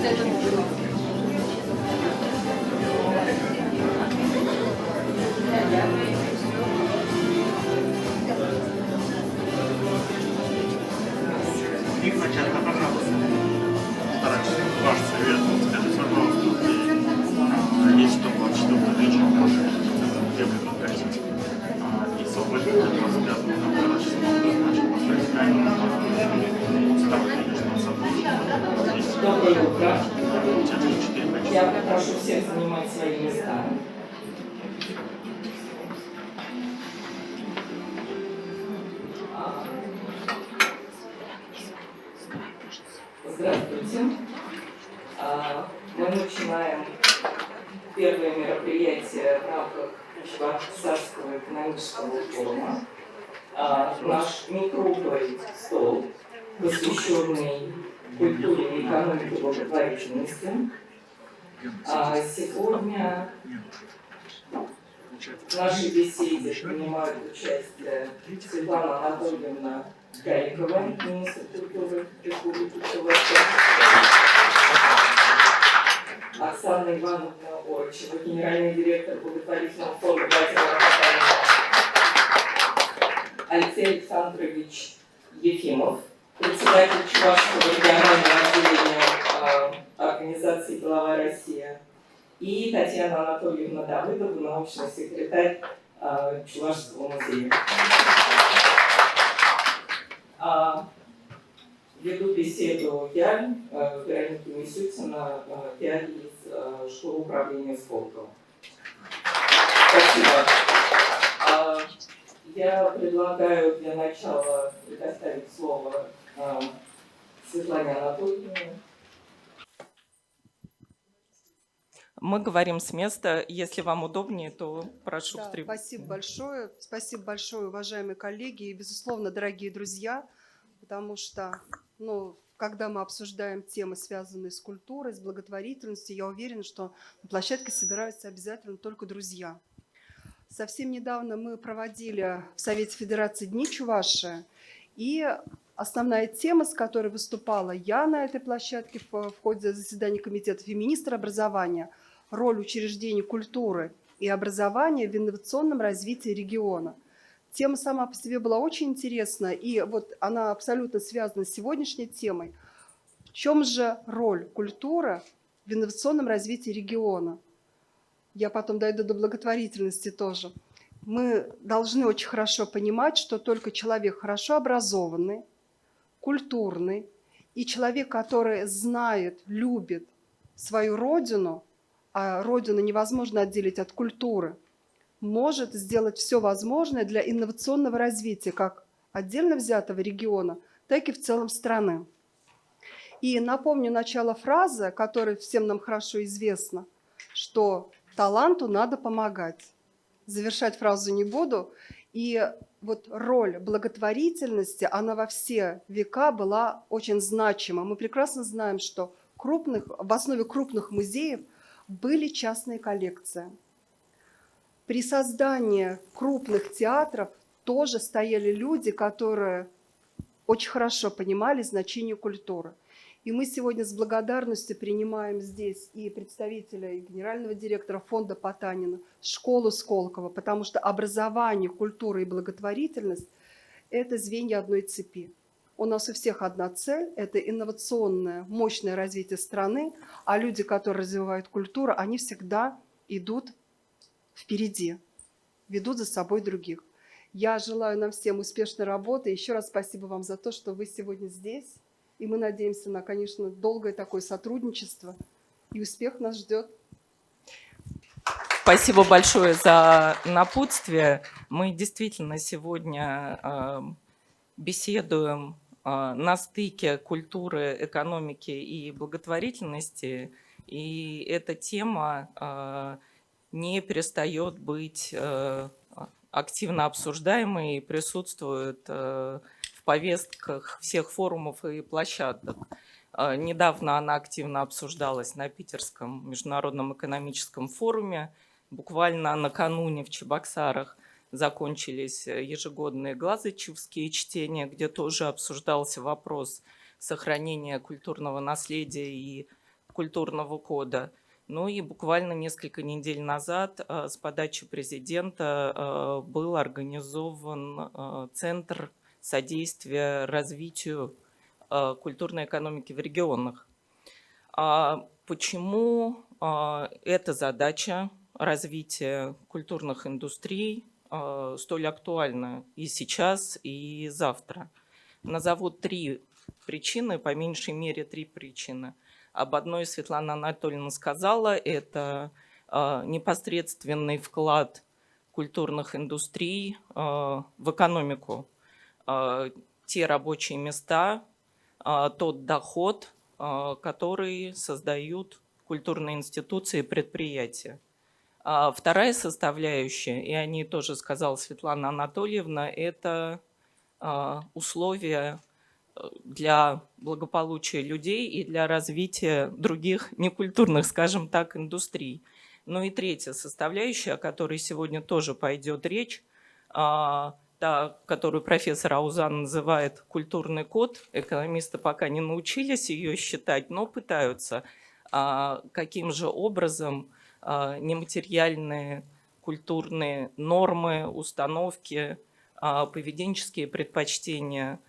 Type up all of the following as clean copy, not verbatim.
Изначально, пожалуйста. Ваш совет, скажите, пожалуйста, есть что-то вечером можешь где вы хотите. И свободно от вас связано, когда же значит, поставить камеру, устав, конечно, собой. Доброе утро. Я попрошу всех занимать свои места. Здравствуйте. Мы начинаем первое мероприятие в рамках Чебоксарского экономического форума. Наш некруглый стол, посвященный культуре и экономике благотворительности. Сегодня в нашей беседе принимают участие Светлана Анатольевна Гарикова, министр культуры Республики Чувашия, Оксана Ивановна Орчева, генеральный директор благотворительного фонда Владимира Потанина, Алексей Александрович Ефимов, председатель Чувашского регионального отделения организации «Деловая Россия», и Татьяна Анатольевна Давыдова, научный секретарь Чувашского музея. Веду беседу я, Вероника Мисютина, я из школы управления Сколково. Спасибо. Я предлагаю для начала предоставить слово Светлане Анатольевне. Мы говорим с места. Если вам удобнее, то прошу к трибуне. Спасибо большое. Спасибо большое, уважаемые коллеги и, безусловно, дорогие друзья, потому что, когда мы обсуждаем темы, связанные с культурой, с благотворительностью, я уверена, что на площадке собираются обязательно только друзья. Совсем недавно мы проводили в Совете Федерации Дни Чувашии, и основная тема, с которой выступала я на этой площадке в ходе заседания комитета и министра образования, роль учреждений культуры и образования в инновационном развитии региона. Тема сама по себе была очень интересна, и вот она абсолютно связана с сегодняшней темой. В чем же роль культуры в инновационном развитии региона? Я потом дойду до благотворительности тоже. Мы должны очень хорошо понимать, что только человек хорошо образованный, культурный, и человек, который знает, любит свою родину, а родину невозможно отделить от культуры, может сделать все возможное для инновационного развития как отдельно взятого региона, так и в целом страны. И напомню начало фразы, которая всем нам хорошо известна, что таланту надо помогать. Завершать фразу не буду. И вот роль благотворительности, она во все века была очень значима. Мы прекрасно знаем, что в основе крупных музеев были частные коллекции. При создании крупных театров тоже стояли люди, которые очень хорошо понимали значение культуры. И мы сегодня с благодарностью принимаем здесь и представителя, и генерального директора фонда Потанина, школу Сколково, потому что образование, культура и благотворительность – это звенья одной цепи. У нас у всех одна цель – это инновационное, мощное развитие страны, а люди, которые развивают культуру, они всегда идут впереди, ведут за собой других. Я желаю нам всем успешной работы. Еще раз спасибо вам за то, что вы сегодня здесь. И мы надеемся на, конечно, долгое такое сотрудничество. И успех нас ждет. Спасибо большое за напутствие. Мы действительно сегодня беседуем на стыке культуры, экономики и благотворительности. И эта тема не перестает быть активно обсуждаемой и присутствует в повестках всех форумов и площадок. Недавно она активно обсуждалась на Питерском международном экономическом форуме. Буквально накануне в Чебоксарах закончились ежегодные глазычевские чтения, где тоже обсуждался вопрос сохранения культурного наследия и культурного кода. Ну и буквально несколько недель назад с подачи президента был организован Центр содействия развитию культурной экономики в регионах. Почему эта задача развития культурных индустрий столь актуальна и сейчас, и завтра? Назову 3 причины, по меньшей мере 3 причины. Об одной Светлана Анатольевна сказала, это непосредственный вклад культурных индустрий в экономику. Те рабочие места, тот доход, который создают культурные институции и предприятия. Вторая составляющая, и о ней тоже сказала Светлана Анатольевна, это условия для благополучия людей и для развития других некультурных, скажем так, индустрий. Ну и третья составляющая, о которой сегодня тоже пойдет речь, та, которую профессор Аузан называет культурный код. Экономисты пока не научились ее считать, но пытаются. Каким же образом нематериальные культурные нормы, установки, поведенческие предпочтения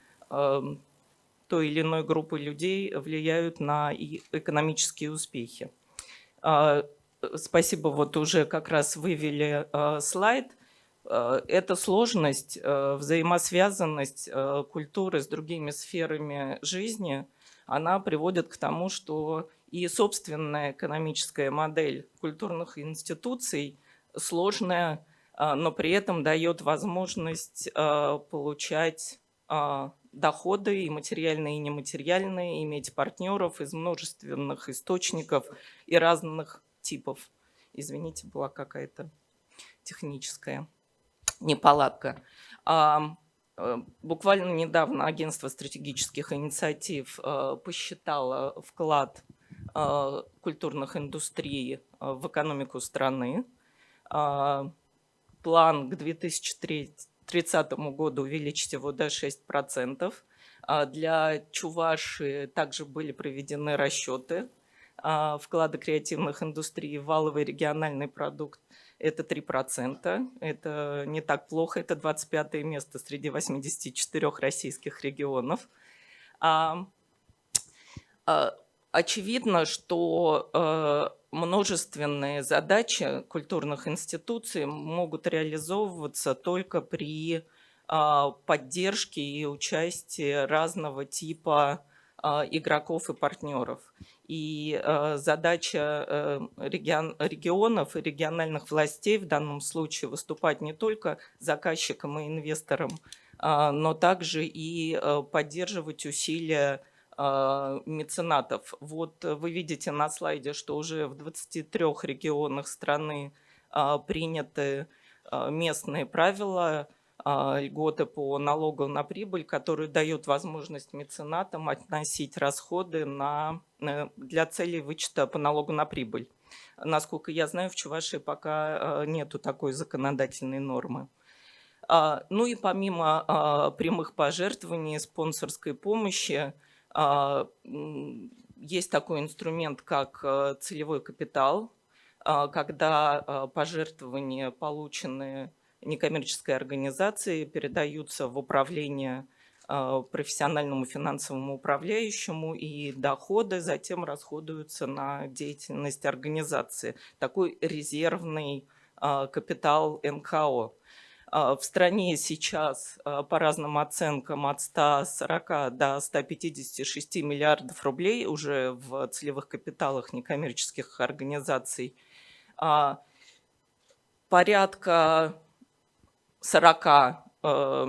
той или иной группы людей влияют на экономические успехи. Спасибо, вот уже как раз вывели слайд. Эта сложность, взаимосвязанность культуры с другими сферами жизни, она приводит к тому, что и собственная экономическая модель культурных институций сложная, но при этом дает возможность получать доходы и материальные, и нематериальные, иметь партнеров из множественных источников и разных типов. Извините, была какая-то техническая неполадка. Буквально недавно Агентство стратегических инициатив посчитало вклад культурных индустрий в экономику страны. План к 2030 году увеличить его до 6%. Для Чувашии также были проведены расчеты вклада креативных индустрий в валовый региональный продукт. Это 3%. Это не так плохо. Это 25-е место среди 84 российских регионов. Очевидно, что множественные задачи культурных институций могут реализовываться только при поддержке и участии разного типа игроков и партнеров. И задача регионов и региональных властей в данном случае выступать не только заказчиком и инвестором, но также и поддерживать усилия меценатов. Вот вы видите на слайде, что уже в 23 регионах страны приняты местные правила, льготы по налогу на прибыль, которые дают возможность меценатам относить расходы для целей вычета по налогу на прибыль. Насколько я знаю, в Чувашии пока нету такой законодательной нормы. Ну и помимо прямых пожертвований, спонсорской помощи, есть такой инструмент, как целевой капитал, когда пожертвования, полученные некоммерческой организацией, передаются в управление профессиональному финансовому управляющему, и доходы затем расходуются на деятельность организации. Такой резервный капитал НКО. В стране сейчас, по разным оценкам, от 140 до 156 миллиардов рублей уже в целевых капиталах некоммерческих организаций. Порядка 40,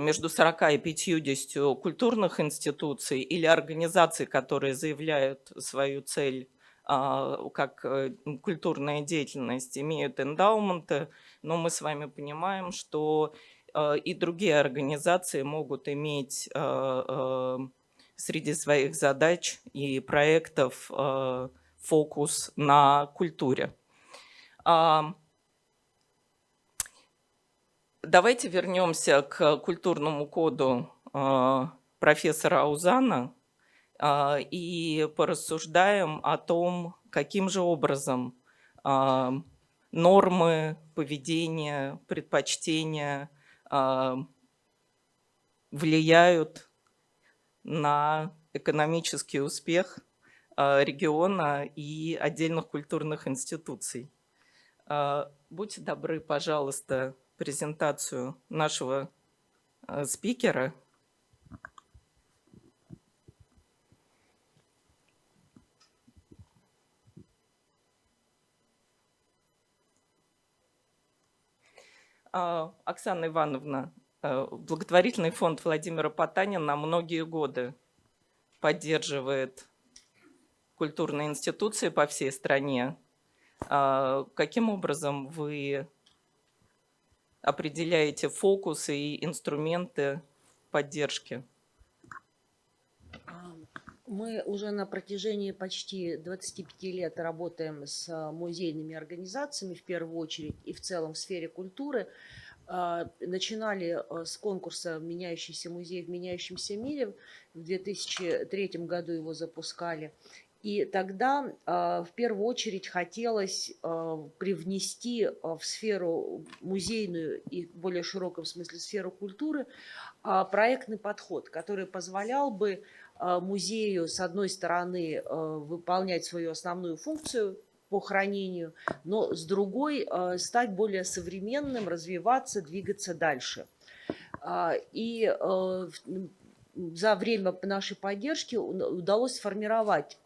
между 40 и 50 культурных институций или организаций, которые заявляют свою цель как культурная деятельность, имеют эндаументы, но мы с вами понимаем, что и другие организации могут иметь среди своих задач и проектов фокус на культуре. Давайте вернемся к культурному коду профессора Аузана и порассуждаем о том, каким же образом нормы поведения, предпочтения влияют на экономический успех региона и отдельных культурных институций. Будьте добры, пожалуйста, презентацию нашего спикера. Оксана Ивановна, благотворительный фонд Владимира Потанина на многие годы поддерживает культурные институции по всей стране. Каким образом вы определяете фокусы и инструменты поддержки? Мы уже на протяжении почти 25 лет работаем с музейными организациями, в первую очередь, и в целом в сфере культуры. Начинали с конкурса «Меняющийся музей в меняющемся мире». В 2003 году его запускали. И тогда в первую очередь хотелось привнести в сферу музейную и в более широком смысле сферу культуры проектный подход, который позволял бы музею, с одной стороны, выполнять свою основную функцию по хранению, но с другой стать более современным, развиваться, двигаться дальше. И за время нашей поддержки удалось сформировать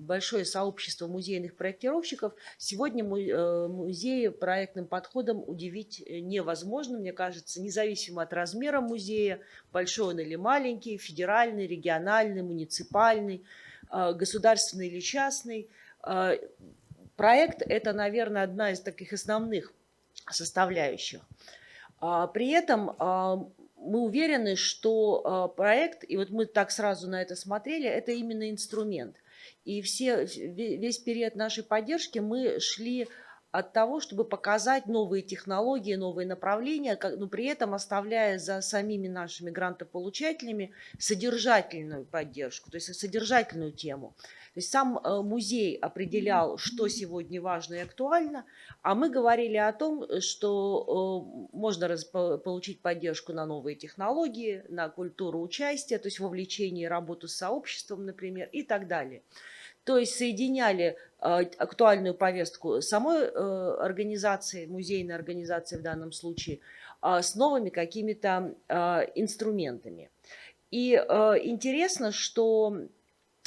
большое сообщество музейных проектировщиков. Сегодня музеи проектным подходом удивить невозможно, мне кажется, независимо от размера музея, большой он или маленький, федеральный, региональный, муниципальный, государственный или частный. Проект – это, наверное, одна из таких основных составляющих. При этом мы уверены, что проект, и вот мы так сразу на это смотрели, это именно инструмент. И весь период нашей поддержки мы шли от того, чтобы показать новые технологии, новые направления, но при этом оставляя за самими нашими грантополучателями содержательную поддержку, то есть содержательную тему. То есть сам музей определял, что сегодня важно и актуально, а мы говорили о том, что можно получить поддержку на новые технологии, на культуру участия, то есть вовлечение и работу с сообществом, например, и так далее. То есть соединяли актуальную повестку самой организации, музейной организации в данном случае, с новыми какими-то инструментами. И интересно, что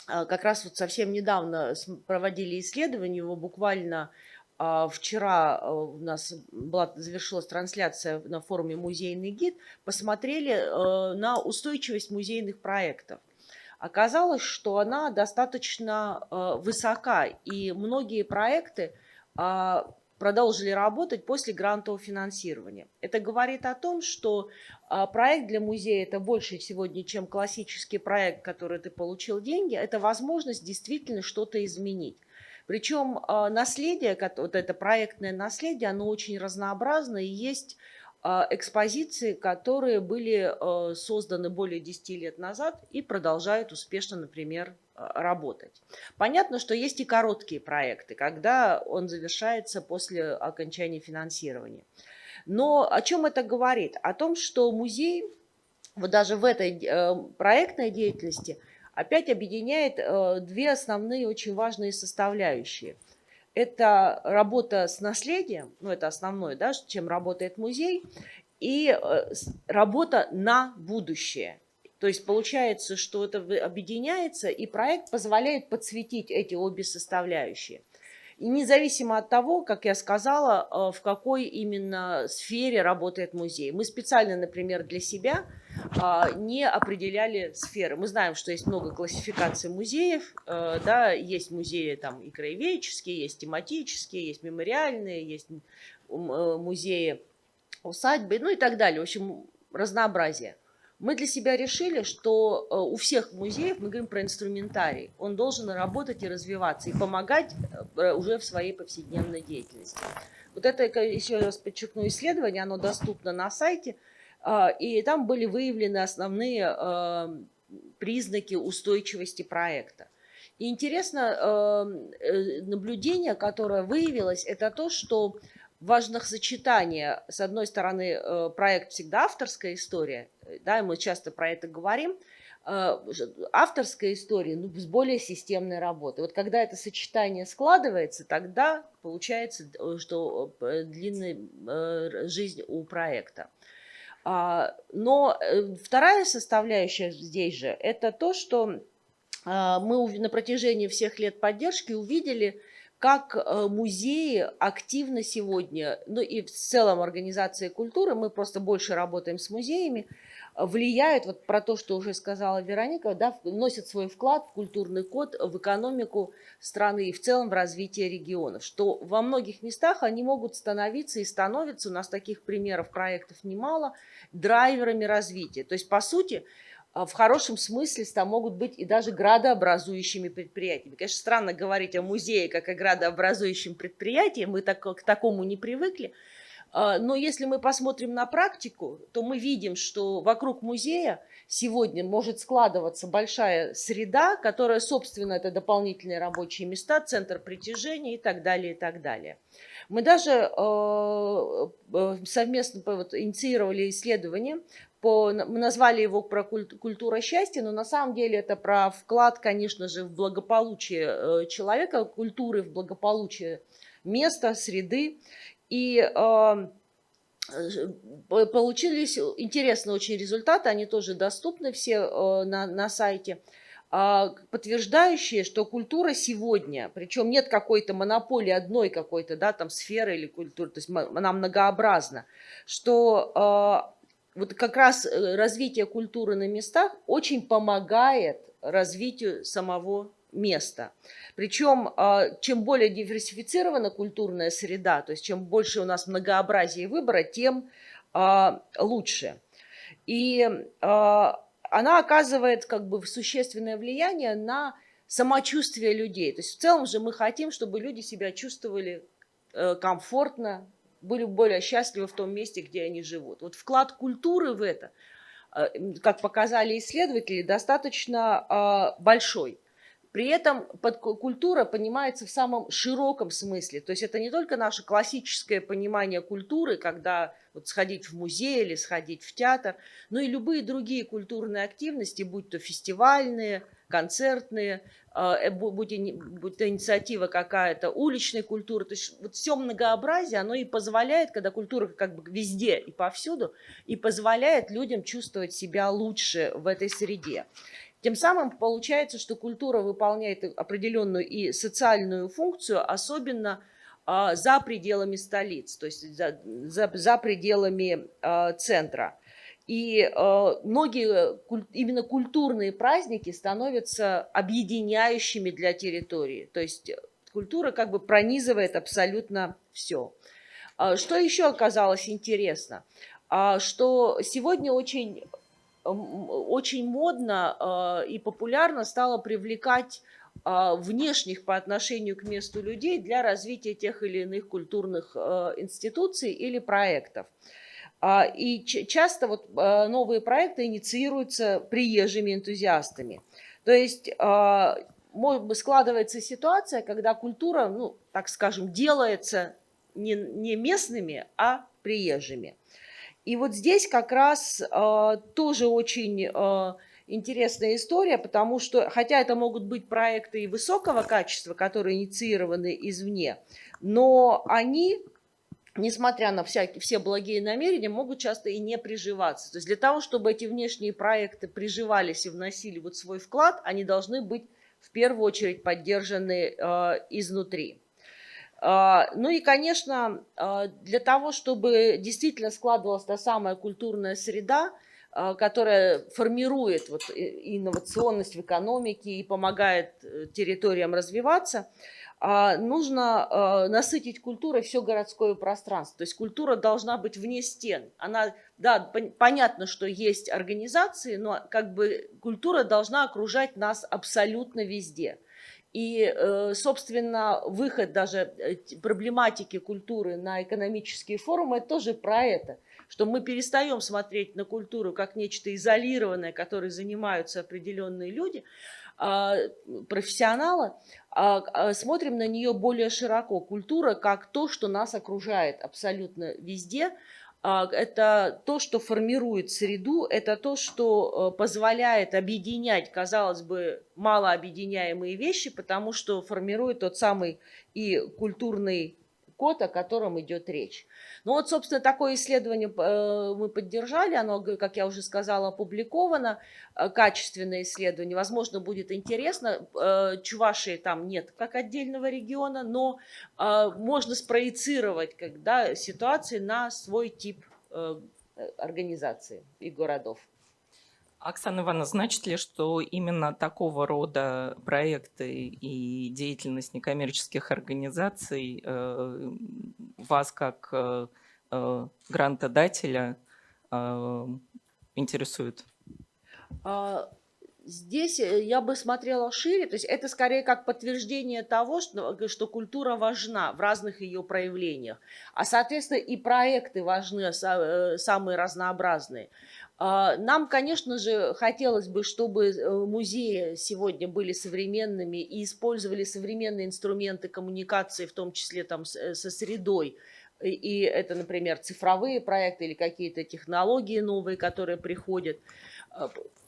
как раз вот совсем недавно проводили исследование, его буквально вчера у нас завершилась трансляция на форуме «Музейный гид», посмотрели на устойчивость музейных проектов. Оказалось, что она достаточно высока, и многие проекты продолжили работать после грантового финансирования. Это говорит о том, что проект для музея – это больше сегодня, чем классический проект, который ты получил деньги, это возможность действительно что-то изменить. Причем наследие, вот это проектное наследие, оно очень разнообразно, и есть экспозиции, которые были созданы более 10 лет назад и продолжают успешно, например, работать. Понятно, что есть и короткие проекты, когда он завершается после окончания финансирования. Но о чем это говорит? О том, что музей, вот даже в этой проектной деятельности, опять объединяет две основные очень важные составляющие. Это работа с наследием, ну это основное, да, чем работает музей, и работа на будущее. То есть получается, что это объединяется, и проект позволяет подсветить эти обе составляющие. И независимо от того, как я сказала, в какой именно сфере работает музей. Мы специально, например, для себя не определяли сферы. Мы знаем, что есть много классификаций музеев, да, есть музеи там и краеведческие, есть тематические, есть мемориальные, есть музеи усадьбы, ну и так далее. В общем, разнообразие. Мы для себя решили, что у всех музеев, мы говорим про инструментарий, он должен работать и развиваться, и помогать уже в своей повседневной деятельности. Вот это, еще раз подчеркну, исследование, оно доступно на сайте, и там были выявлены основные признаки устойчивости проекта. И интересно, наблюдение, которое выявилось, это то, что важно сочетание, с одной стороны, проект всегда авторская история, да, и мы часто про это говорим, авторская история, ну, с более системной работой. Вот когда это сочетание складывается, тогда получается, что длинная жизнь у проекта. Но вторая составляющая здесь же, это то, что мы на протяжении всех лет поддержки увидели, как музеи активно сегодня, ну и в целом организации культуры, мы просто больше работаем с музеями, влияют, вот про то, что уже сказала Вероника, да, вносят свой вклад в культурный код, в экономику страны и в целом в развитие регионов, что во многих местах они могут становиться и становятся, у нас таких примеров проектов немало, драйверами развития. То есть, по сути, в хорошем смысле там могут быть и даже градообразующими предприятиями. Конечно, странно говорить о музее как о градообразующем предприятии, мы к такому не привыкли. Но если мы посмотрим на практику, то мы видим, что вокруг музея сегодня может складываться большая среда, которая, собственно, это дополнительные рабочие места, центр притяжения и так далее, и так далее. Мы даже совместно инициировали исследование, мы назвали его про культура счастья, но на самом деле это про вклад, конечно же, в благополучие человека, культуры в благополучие места, среды. И получились интересные очень результаты, они тоже доступны все на сайте, подтверждающие, что культура сегодня, причем нет какой-то монополии одной какой-то, да, там сферы или культуры, то есть она многообразна, что вот как раз развитие культуры на местах очень помогает развитию самого места. Причем, чем более диверсифицирована культурная среда, то есть чем больше у нас многообразия выбора, тем лучше. И она оказывает как бы существенное влияние на самочувствие людей. То есть в целом же мы хотим, чтобы люди себя чувствовали комфортно, были более счастливы в том месте, где они живут. Вот вклад культуры в это, как показали исследователи, достаточно большой. При этом культура понимается в самом широком смысле. То есть это не только наше классическое понимание культуры, когда вот сходить в музей или сходить в театр, но и любые другие культурные активности, будь то фестивальные, концертные, будь то инициатива какая-то уличной культуры. То есть вот все многообразие, оно и позволяет, когда культура как бы везде и повсюду, и позволяет людям чувствовать себя лучше в этой среде. Тем самым получается, что культура выполняет определенную и социальную функцию, особенно за пределами столиц, то есть за пределами центра. И многие именно культурные праздники становятся объединяющими для территории. То есть культура как бы пронизывает абсолютно все. Что еще оказалось интересно? Что сегодня очень модно и популярно стало привлекать внешних по отношению к месту людей для развития тех или иных культурных институций или проектов. И часто вот новые проекты инициируются приезжими энтузиастами. То есть складывается ситуация, когда культура, ну, так скажем, делается не местными, а приезжими. И вот здесь как раз тоже очень интересная история, потому что, хотя это могут быть проекты и высокого качества, которые инициированы извне, но они, несмотря на все благие намерения, могут часто и не приживаться. То есть для того, чтобы эти внешние проекты приживались и вносили вот свой вклад, они должны быть в первую очередь поддержаны изнутри. Ну и, конечно, для того, чтобы действительно складывалась та самая культурная среда, которая формирует вот инновационность в экономике и помогает территориям развиваться, нужно насытить культурой все городское пространство. То есть культура должна быть вне стен. Она, да, понятно, что есть организации, но как бы культура должна окружать нас абсолютно везде. И, собственно, выход даже проблематики культуры на экономические форумы – это тоже про это, что мы перестаем смотреть на культуру как нечто изолированное, которой занимаются определенные люди, профессионалы, смотрим на нее более широко. Культура как то, что нас окружает абсолютно везде. Это то, что формирует среду, это то, что позволяет объединять, казалось бы, малообъединяемые вещи, потому что формирует тот самый и культурный код, о котором идет речь. Ну вот, собственно, такое исследование мы поддержали, оно, как я уже сказала, опубликовано, качественное исследование, возможно, будет интересно. Чувашии там нет как отдельного региона, но можно спроецировать ситуации на свой тип организации и городов. Оксана Ивановна, значит ли, что именно такого рода проекты и деятельность некоммерческих организаций вас как грантодателя интересует? Здесь я бы смотрела шире, то есть это скорее как подтверждение того, что культура важна в разных ее проявлениях, а, соответственно, и проекты важны, самые разнообразные. Нам, конечно же, хотелось бы, чтобы музеи сегодня были современными и использовали современные инструменты коммуникации, в том числе там со средой. И это, например, цифровые проекты или какие-то технологии новые, которые приходят.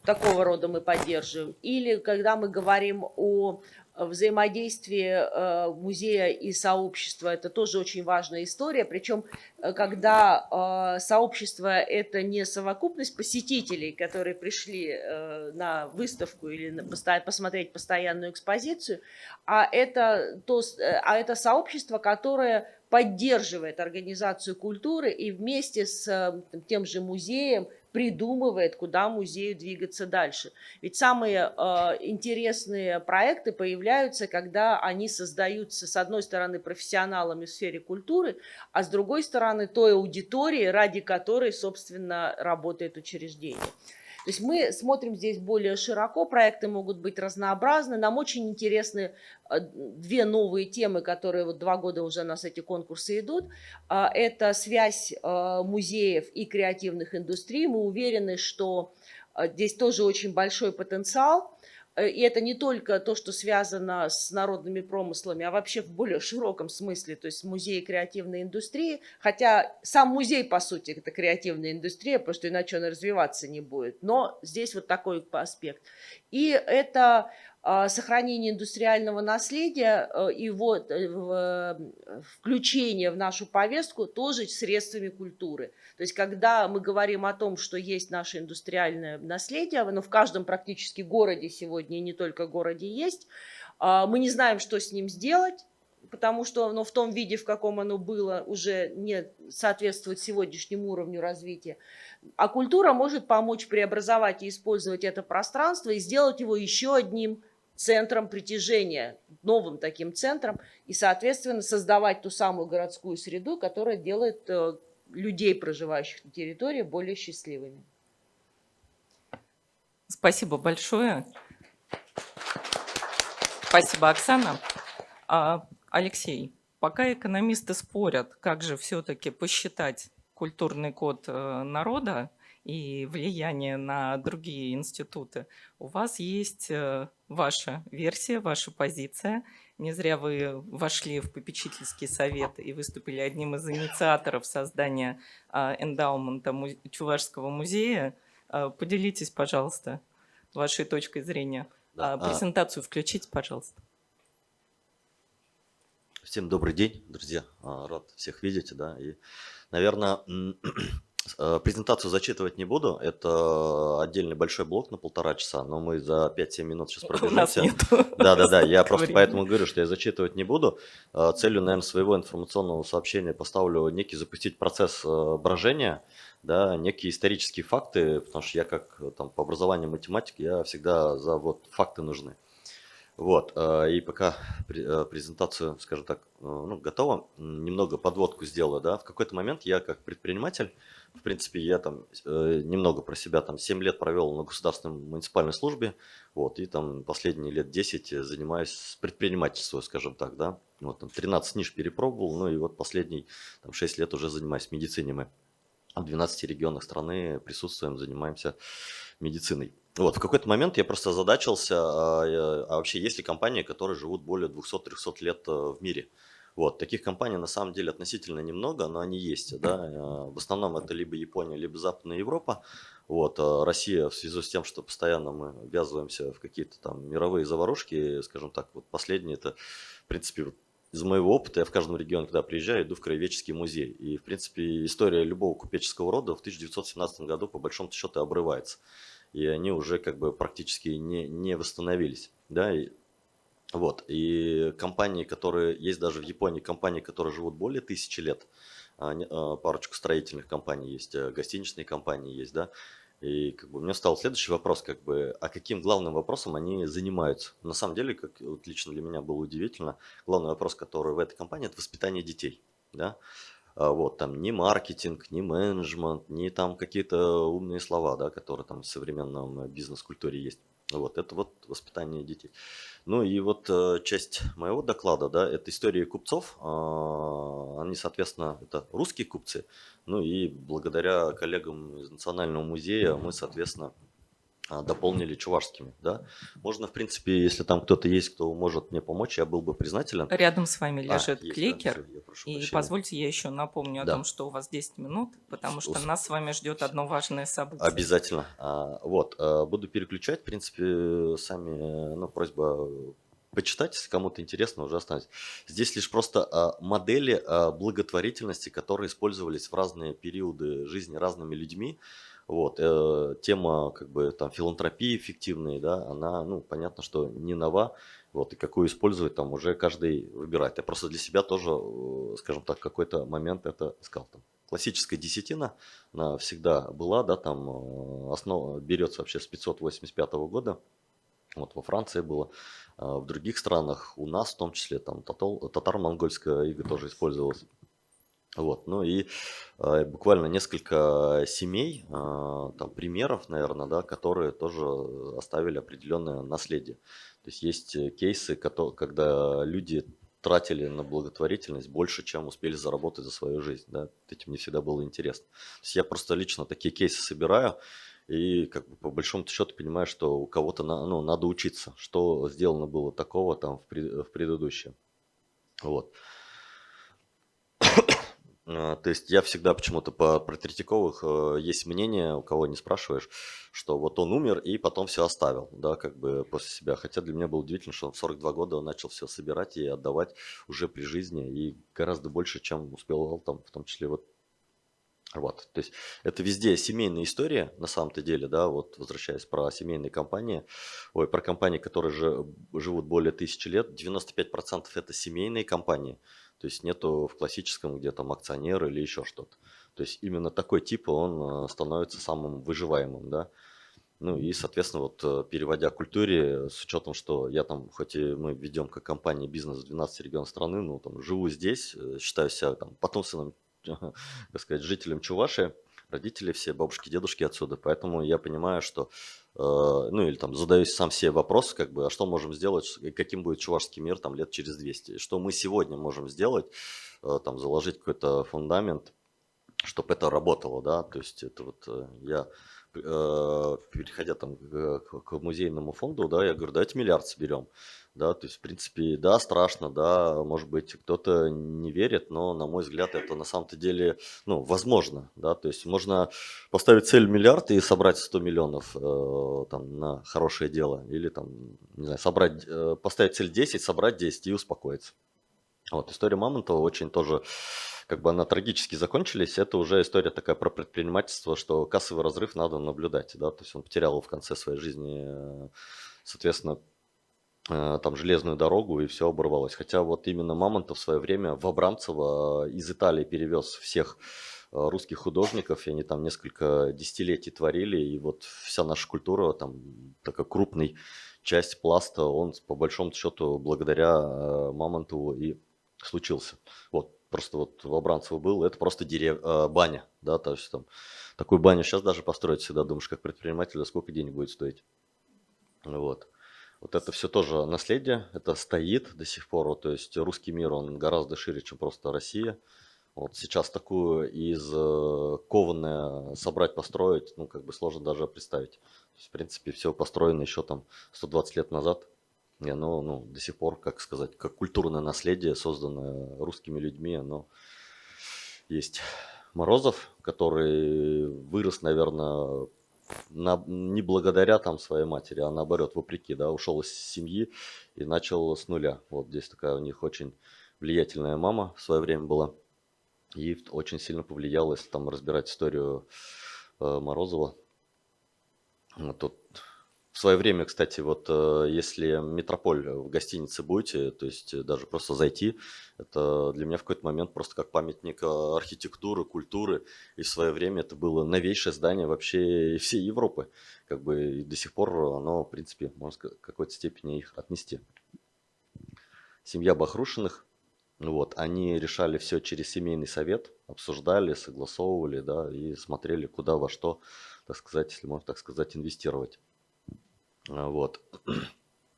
Такого рода мы поддерживаем. Или когда мы говорим о взаимодействии музея и сообщества, это тоже очень важная история. Причем, когда сообщество – это не совокупность посетителей, которые пришли на выставку или посмотреть постоянную экспозицию, а это сообщество, которое поддерживает организацию культуры и вместе с тем же музеем придумывает, куда музею двигаться дальше. Ведь самые интересные проекты появляются, когда они создаются, с одной стороны, профессионалами в сфере культуры, а с другой стороны, той аудиторией, ради которой, собственно, работает учреждение. То есть мы смотрим здесь более широко, проекты могут быть разнообразны. Нам очень интересны две новые темы, которые вот 2 года уже у нас эти конкурсы идут. Это связь музеев и креативных индустрий. Мы уверены, что здесь тоже очень большой потенциал. И это не только то, что связано с народными промыслами, а вообще в более широком смысле, то есть музей креативной индустрии. Хотя сам музей, по сути, это креативная индустрия, потому что иначе он развиваться не будет. Но здесь вот такой аспект. И это сохранение индустриального наследия и его включение в нашу повестку тоже средствами культуры. То есть когда мы говорим о том, что есть наше индустриальное наследие, оно в каждом практически городе сегодня, и не только городе есть, мы не знаем, что с ним сделать, потому что оно в том виде, в каком оно было, уже не соответствует сегодняшнему уровню развития. А культура может помочь преобразовать и использовать это пространство и сделать его еще одним центром притяжения, новым таким центром, и, соответственно, создавать ту самую городскую среду, которая делает людей, проживающих на территории, более счастливыми. Спасибо большое. Спасибо, Оксана. Алексей, пока экономисты спорят, как же все-таки посчитать культурный код народа и влияние на другие институты, у вас есть ваша версия, ваша позиция. Не зря вы вошли в попечительский совет и выступили одним из инициаторов создания эндаумента Чувашского музея. Поделитесь, пожалуйста, вашей точкой зрения. Презентацию включите, пожалуйста. Всем добрый день, друзья. Рад всех видеть. Да. И, наверное, презентацию зачитывать не буду. Это отдельный большой блок на 1,5 часа, но мы за 5-7 минут сейчас пробежимся. Да. Я просто поэтому говорю, что я зачитывать не буду. Целью, наверное, своего информационного сообщения поставлю запустить процесс брожения, да, некие исторические факты, потому что я как там по образованию математик, я всегда за факты нужны. Вот, и пока презентацию, скажем так, ну, готова, немного подводку сделаю, да. В какой-то момент я как предприниматель, в принципе, я там немного про себя, там 7 лет провел на государственной муниципальной службе, вот, и там последние лет 10 занимаюсь предпринимательством, скажем так, да. Вот, там 13 ниш перепробовал, ну, и вот последние там 6 лет уже занимаюсь медициной. Мы в 12 регионах страны присутствуем, занимаемся медициной. Вот, в какой-то момент я просто озадачился, а вообще есть ли компании, которые живут более 200-300 лет в мире? Вот, таких компаний на самом деле относительно немного, но они есть, да. В основном это либо Япония, либо Западная Европа. Вот, Россия в связи с тем, что постоянно мы ввязываемся в какие-то там мировые заварушки, скажем так, вот последние это, в принципе, вот из моего опыта, я в каждом регионе, когда приезжаю, иду в краеведческий музей. И, в принципе, история любого купеческого рода в 1917 году, по большому счету, обрывается. И они уже как бы практически не восстановились. Да? Вот. И компании, которые есть даже в Японии, компании, которые живут более 1000 лет, парочку строительных компаний есть, гостиничные компании есть, да. И как бы у меня стал следующий вопрос, как бы, а каким главным вопросом они занимаются? На самом деле, как вот лично для меня было удивительно, главный вопрос, который в этой компании, это воспитание детей, да. Вот, там ни маркетинг, ни менеджмент, ни там какие-то умные слова, да, которые там в современном бизнес-культуре есть. Вот, это вот воспитание детей. Ну и вот часть моего доклада, да, это истории купцов. Они, соответственно, это русские купцы. Ну и благодаря коллегам из Национального музея мы, соответственно, дополнили чувашскими, да. Можно, в принципе, если там кто-то есть, кто может мне помочь, я был бы признателен. Рядом с вами лежит есть, да, кликер. всё, я прошу И прощения. позвольте, я еще напомню о Да. том, что у вас 10 минут, потому что Ус- нас с вами ждет одно важное событие. Обязательно. Вот, буду переключать, в принципе, сами, ну, просьба почитать, если кому-то интересно, уже останется. Здесь лишь просто модели благотворительности, которые использовались в разные периоды жизни разными людьми. Вот, тема как бы там филантропии эффективной, да, она, ну, понятно, что не нова, вот, и какую использовать там уже каждый выбирает. Я просто для себя тоже, скажем так, какой-то момент это искал там. Классическая десятина, она всегда была, да, там основа берется вообще с 585 года, вот во Франции было, в других странах, у нас в том числе, там татаро-монгольская ига тоже использовалась. Вот, ну и буквально несколько семей, там примеров, наверное, да, которые тоже оставили определенное наследие. То есть кейсы, когда люди тратили на благотворительность больше, чем успели заработать за свою жизнь, да, этим мне всегда было интересно. То есть я просто лично такие кейсы собираю и как бы по большому счету понимаю, что у кого-то ну, надо учиться, что сделано было такого там в предыдущем. Вот. То есть я всегда почему-то про Третьяковых есть мнение, у кого не спрашиваешь, что вот он умер и потом все оставил, да, как бы после себя. Хотя для меня было удивительно, что он в 42 года он начал все собирать и отдавать уже при жизни и гораздо больше, чем успел там, в том числе вот. Вот, то есть это везде семейная история на самом-то деле, да, вот возвращаясь про семейные компании, про компании, которые живут более 1000 лет, 95% это семейные компании, то есть нету в классическом, где там акционер или еще что-то. То есть именно такой тип, он становится самым выживаемым, да. Ну и, соответственно, вот переводя к культуре, с учетом, что я там, хоть и мы ведем как компания бизнес в 12 регионах страны, ну там живу здесь, считаю себя там потомственным, так сказать, жителям Чувашии, родители все, бабушки, дедушки отсюда, поэтому я понимаю, что, ну или там задаюсь сам себе вопрос, как бы, а что можем сделать, каким будет чувашский мир там лет через 200, что мы сегодня можем сделать, там заложить какой-то фундамент, чтобы это работало, да, то есть это вот я, переходя там к музейному фонду, да, я говорю, давайте миллиард соберем, да, то есть, в принципе, да, страшно, да, может быть, кто-то не верит, но, на мой взгляд, это на самом-то деле, ну, возможно, да, то есть можно поставить цель миллиард и собрать 100 миллионов там на хорошее дело, или там, не знаю, поставить цель 10, собрать 10 и успокоиться. Вот, история Мамонтова очень тоже, как бы она трагически закончились, это уже история такая про предпринимательство, что кассовый разрыв надо наблюдать, да, то есть он потерял в конце своей жизни, соответственно, там железную дорогу и все оборвалось. Хотя вот именно Мамонтов в свое время в Абрамцево из Италии перевез всех русских художников, и они там несколько десятилетий творили, и вот вся наша культура, там такой крупный часть пласта, он по большому счету благодаря Мамонтову и случился. Вот, просто вот в Абрамцево был, это просто баня, да, то есть там такую баню сейчас даже построить всегда думаешь, как предприниматель, сколько денег будет стоить. Вот. Вот это все тоже наследие, это стоит до сих пор, вот, то есть русский мир, он гораздо шире, чем просто Россия. Вот сейчас такую из кованая собрать, построить, ну, как бы сложно даже представить. То есть, в принципе, все построено еще там 120 лет назад. И оно, ну, до сих пор, как сказать, как культурное наследие, созданное русскими людьми, оно есть. Морозов, который вырос, наверное, не благодаря там своей матери, а наоборот, вопреки, да, ушел из семьи и начал с нуля. Вот здесь такая у них очень влиятельная мама в свое время была. И очень сильно повлияло, если там разбирать историю Морозова. Тут в свое время, кстати, вот если Метрополь в гостинице будете, то есть даже просто зайти, это для меня в какой-то момент просто как памятник архитектуры, культуры. И в свое время это было новейшее здание вообще всей Европы. Как бы и до сих пор оно, в принципе, можно сказать, в какой-то степени их отнести. Семья Бахрушиных. Вот, они решали все через семейный совет, обсуждали, согласовывали, да, и смотрели, куда во что, так сказать, если можно так сказать, инвестировать. Вот.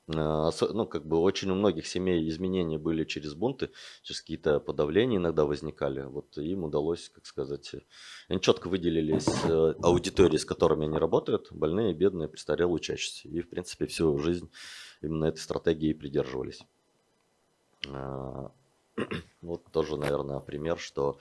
Ну, как бы очень у многих семей изменения были через бунты, через какие-то подавления иногда возникали. Вот им удалось, как сказать, они четко выделились аудитории, с которыми они работают, больные, бедные, престарелые, учащиеся. И, в принципе, всю жизнь именно этой стратегии придерживались. Вот тоже, наверное, пример, что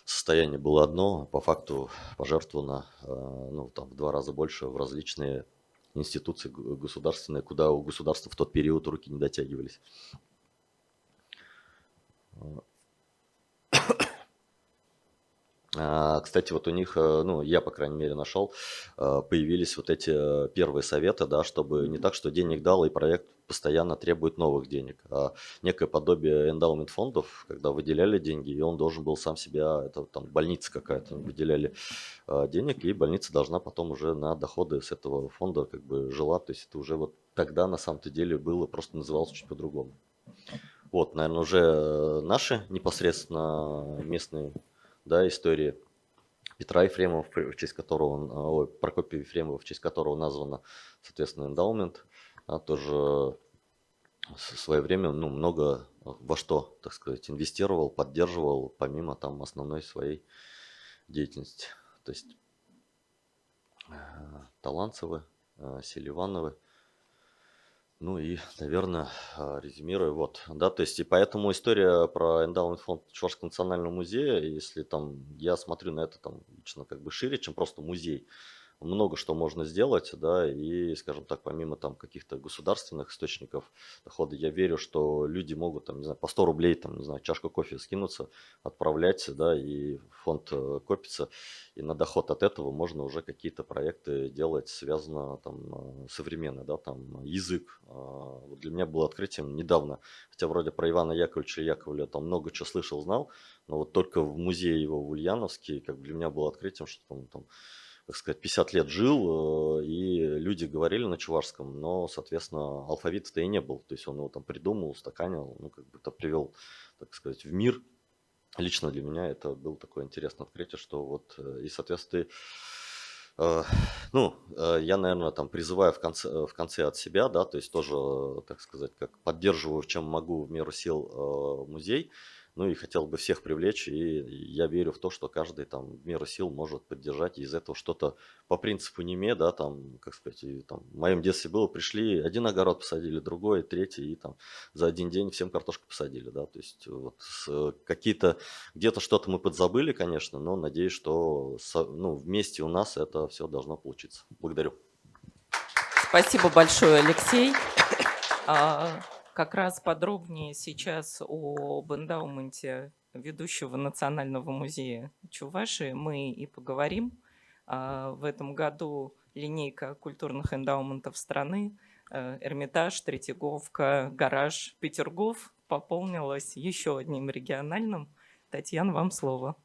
состояние было одно, а по факту пожертвовано, ну, там, в 2 раза больше в различные институции государственные, куда у государства в тот период руки не дотягивались. Кстати, вот у них, ну, я, по крайней мере, нашел, появились вот эти первые советы, да, чтобы не так, что денег дал, и проект постоянно требует новых денег, а некое подобие эндаумент фондов, когда выделяли деньги, и он должен был сам себя, это там больница какая-то, выделяли денег, и больница должна потом уже на доходы с этого фонда как бы жила, то есть это уже вот тогда на самом-то деле было, просто называлось чуть по-другому. Вот, наверное, уже наши непосредственно местные, да, истории Петра Ефремова, в честь которого Прокопия Ефремова, в честь которого названо, соответственно, эндаумент, тоже в свое время, ну, много во что, так сказать, инвестировал, поддерживал, помимо там основной своей деятельности. То есть Таланцевы, Селивановы. Ну и, наверное, резюмируя, вот, да, то есть и поэтому история про эндаумент фонд Чувашского национального музея, если там, я смотрю на это там лично как бы шире, чем просто музей, много что можно сделать, да, и, скажем так, помимо там каких-то государственных источников дохода, я верю, что люди могут там, не знаю, по 100 рублей, там, не знаю, чашку кофе скинуться, отправлять, да, и фонд копится, и на доход от этого можно уже какие-то проекты делать, связано там современно, да, там язык. Вот для меня было открытием недавно, хотя вроде про Ивана Яковлевича Яковлева там много чего слышал, знал, но вот только в музее его в Ульяновске, как бы для меня было открытием, что он там, так сказать, 50 лет жил, и люди говорили на чувашском, но, соответственно, алфавита-то и не был. То есть он его там придумал, устаканил, ну, как бы это привел, так сказать, в мир. Лично для меня это было такое интересное открытие, что вот, и, соответственно, ну, я, наверное, там призываю в конце от себя, да, то есть тоже, так сказать, как поддерживаю, в чем могу в меру сил музей. Ну и хотел бы всех привлечь, и я верю в то, что каждый там в меру сил может поддержать, и из этого что-то по принципу Неме, да, там, как сказать, и, там, в моем детстве было, пришли, один огород посадили, другой, третий, и там за один день всем картошку посадили, да, то есть вот какие-то, где-то что-то мы подзабыли, конечно, но надеюсь, что ну, вместе у нас это все должно получиться. Благодарю. Спасибо большое, Алексей. Как раз подробнее сейчас об эндаументе ведущего Национального музея Чувашии мы и поговорим. В этом году линейка культурных эндаументов страны Эрмитаж, Третьяковка, Гараж, Петергоф пополнилась еще одним региональным. Татьяна, вам слово.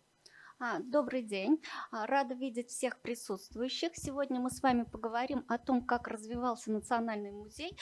Добрый день. Рада видеть всех присутствующих. Сегодня мы с вами поговорим о том, как развивался Национальный музей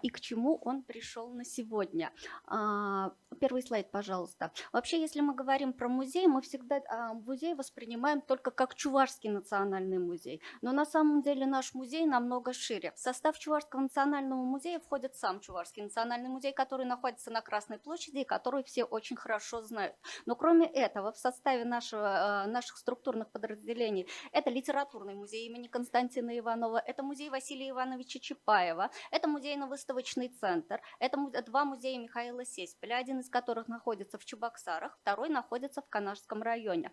и к чему он пришел на сегодня. Первый слайд, пожалуйста. Вообще, если мы говорим про музей, мы всегда музей воспринимаем только как Чувашский национальный музей. Но на самом деле наш музей намного шире. В состав Чувашского национального музея входит сам Чувашский национальный музей, который находится на Красной площади и который все очень хорошо знают. Но кроме этого, в составе наших структурных подразделений это литературный музей имени Константина Иванова, это музей Василия Ивановича Чапаева, это музейно-выставочный центр, это два музея Михаила Сеспеля, один из которых находится в Чебоксарах, второй находится в Канашском районе.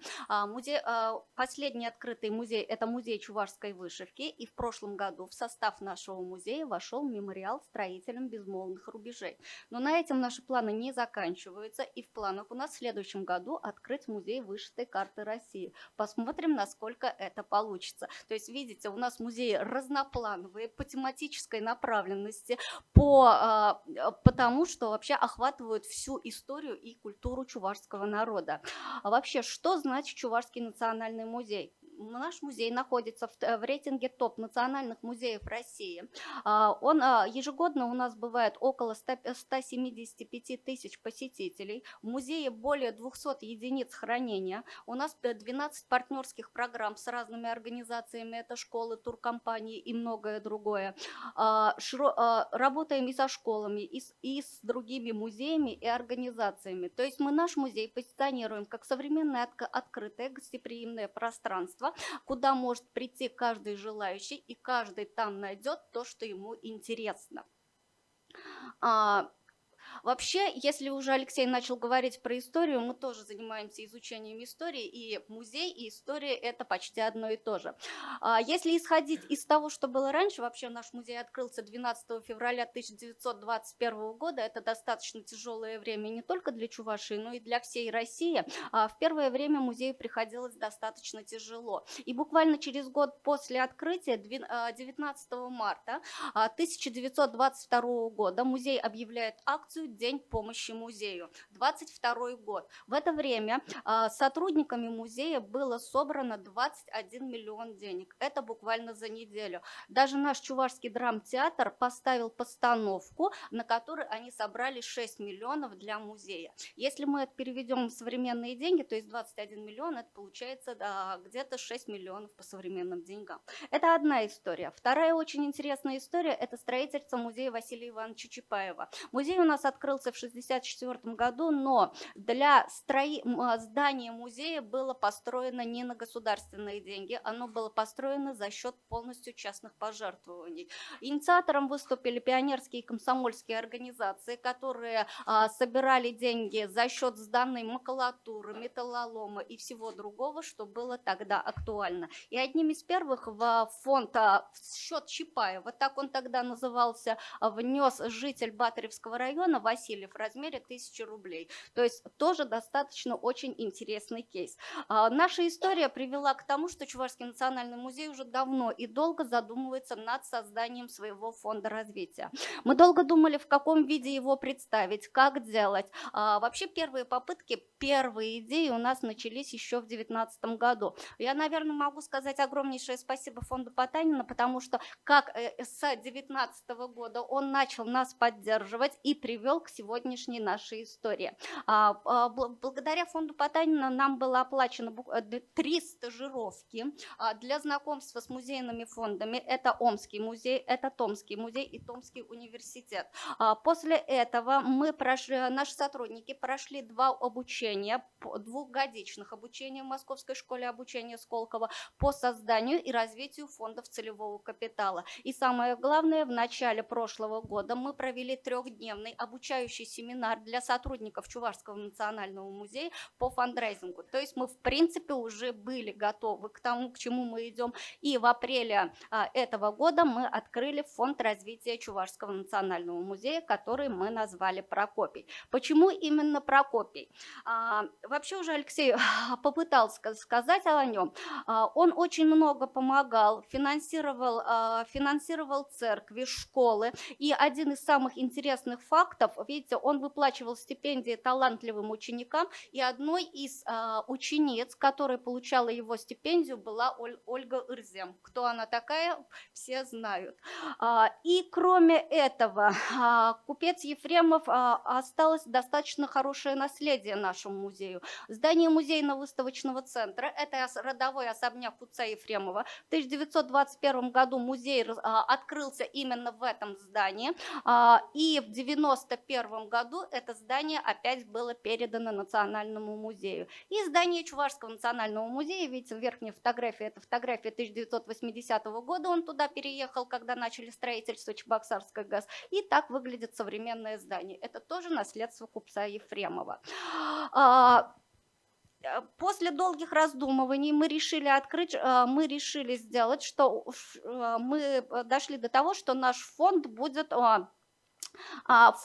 Последний открытый музей – это музей чувашской вышивки, и в прошлом году в состав нашего музея вошел мемориал строителям безмолвных рубежей. Но на этом наши планы не заканчиваются, и в планах у нас в следующем году открыть музей вышитой карты России. Посмотрим, насколько это получится. То есть, видите, у нас музеи разноплановые, по тематической направленности, потому что вообще охватывают всю историю и культуру чувашского народа. А вообще, что значит Чувашский национальный музей? Наш музей находится в рейтинге топ национальных музеев России. Ежегодно у нас бывает около 175 тысяч посетителей. В музее более 200 единиц хранения. У нас 12 партнерских программ с разными организациями. Это школы, туркомпании и многое другое. Работаем и со школами, и с другими музеями и организациями. То есть мы наш музей позиционируем как современное открытое гостеприимное пространство, куда может прийти каждый желающий, и каждый там найдет то, что ему интересно. Вообще, если уже Алексей начал говорить про историю, мы тоже занимаемся изучением истории, и музей, и история – это почти одно и то же. Если исходить из того, что было раньше, вообще наш музей открылся 12 февраля 1921 года, это достаточно тяжелое время не только для Чувашии, но и для всей России. В первое время музею приходилось достаточно тяжело. И буквально через год после открытия, 19 марта 1922 года, музей объявляет акцию «День помощи музею», 22 год. В это время сотрудниками музея было собрано 21 миллион денег. Это буквально за неделю. Даже наш Чувашский драмтеатр поставил постановку, на которой они собрали 6 миллионов для музея. Если мы это переведем в современные деньги, то есть 21 миллион, это получается где-то 6 миллионов по современным деньгам. Это одна история. Вторая очень интересная история – это строительство музея Василия Ивановича Чапаева. Музей у нас открылся в 1964 году, но для здания музея было построено не на государственные деньги, оно было построено за счет полностью частных пожертвований. Инициатором выступили пионерские и комсомольские организации, которые собирали деньги за счет сданной макулатуры, металлолома и всего другого, что было тогда актуально. И одним из первых в фонд в счет Чапаева, так он тогда назывался, внес житель Батаревского района Васильев в размере 1000 рублей. То есть тоже достаточно очень интересный кейс. Наша история привела к тому, что Чувашский национальный музей уже давно и долго задумывается над созданием своего фонда развития. Мы долго думали, в каком виде его представить, как делать. Вообще первые попытки, первые идеи у нас начались еще в 2019 году. Я, наверное, могу сказать огромнейшее спасибо фонду Потанина, потому что как с 2019 года он начал нас поддерживать и привел к сегодняшней нашей истории. Благодаря фонду Потанина нам было оплачено 3 стажировки для знакомства с музейными фондами. Это Омский музей, это Томский музей и Томский университет. После этого наши сотрудники прошли 2 обучения, 2-годичных обучения в Московской школе обучения Сколково по созданию и развитию фондов целевого капитала. И самое главное, в начале прошлого года мы провели 3-дневный обучающий семинар для сотрудников Чувашского национального музея по фандрейзингу. То есть мы, в принципе, уже были готовы к тому, к чему мы идем. И в апреле этого года мы открыли фонд развития Чувашского национального музея, который мы назвали Прокопий. Почему именно Прокопий? Вообще уже Алексей попытался сказать о нем. Он очень много помогал, финансировал церкви, школы. И один из самых интересных фактов, видите, он выплачивал стипендии талантливым ученикам, и одной из учениц, которая получала его стипендию, была Ольга Ирзем. Кто она такая, все знают. И кроме этого, купец Ефремов осталось достаточно хорошее наследие нашему музею. Здание музейно-выставочного центра, это родовой особняк купца Ефремова. В 1921 году музей открылся именно в этом здании, и в 1991 году это здание опять было передано Национальному музею. И здание Чувашского национального музея, видите, верхняя фотография, это фотография 1980 года, он туда переехал, когда начали строительство Чебоксарской ГАЗ, и так выглядит современное здание. Это тоже наследство купца Ефремова. После долгих раздумываний мы решили сделать, что мы дошли до того, что наш фонд будет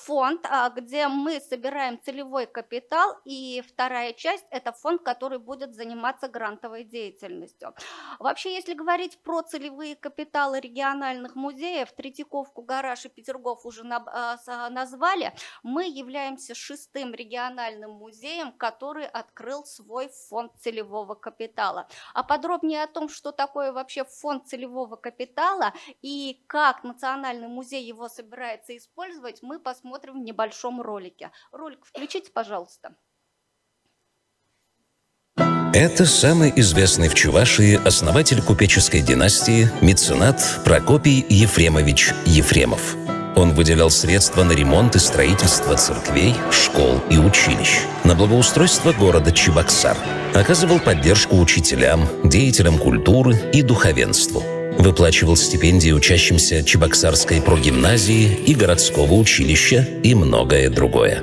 фонд, где мы собираем целевой капитал, и вторая часть – это фонд, который будет заниматься грантовой деятельностью. Вообще, если говорить про целевые капиталы региональных музеев, Третьяковку, Гараж и Петергоф уже назвали, мы являемся 6-м региональным музеем, который открыл свой фонд целевого капитала. А подробнее о том, что такое вообще фонд целевого капитала и как Национальный музей его собирается использовать, мы посмотрим в небольшом ролике. Ролик включите, пожалуйста. Это самый известный в Чувашии основатель купеческой династии, меценат Прокопий Ефремович Ефремов. Он выделял средства на ремонт и строительство церквей, школ и училищ, на благоустройство города Чебоксар, оказывал поддержку учителям, деятелям культуры и духовенству. Выплачивал стипендии учащимся Чебоксарской прогимназии и городского училища и многое другое.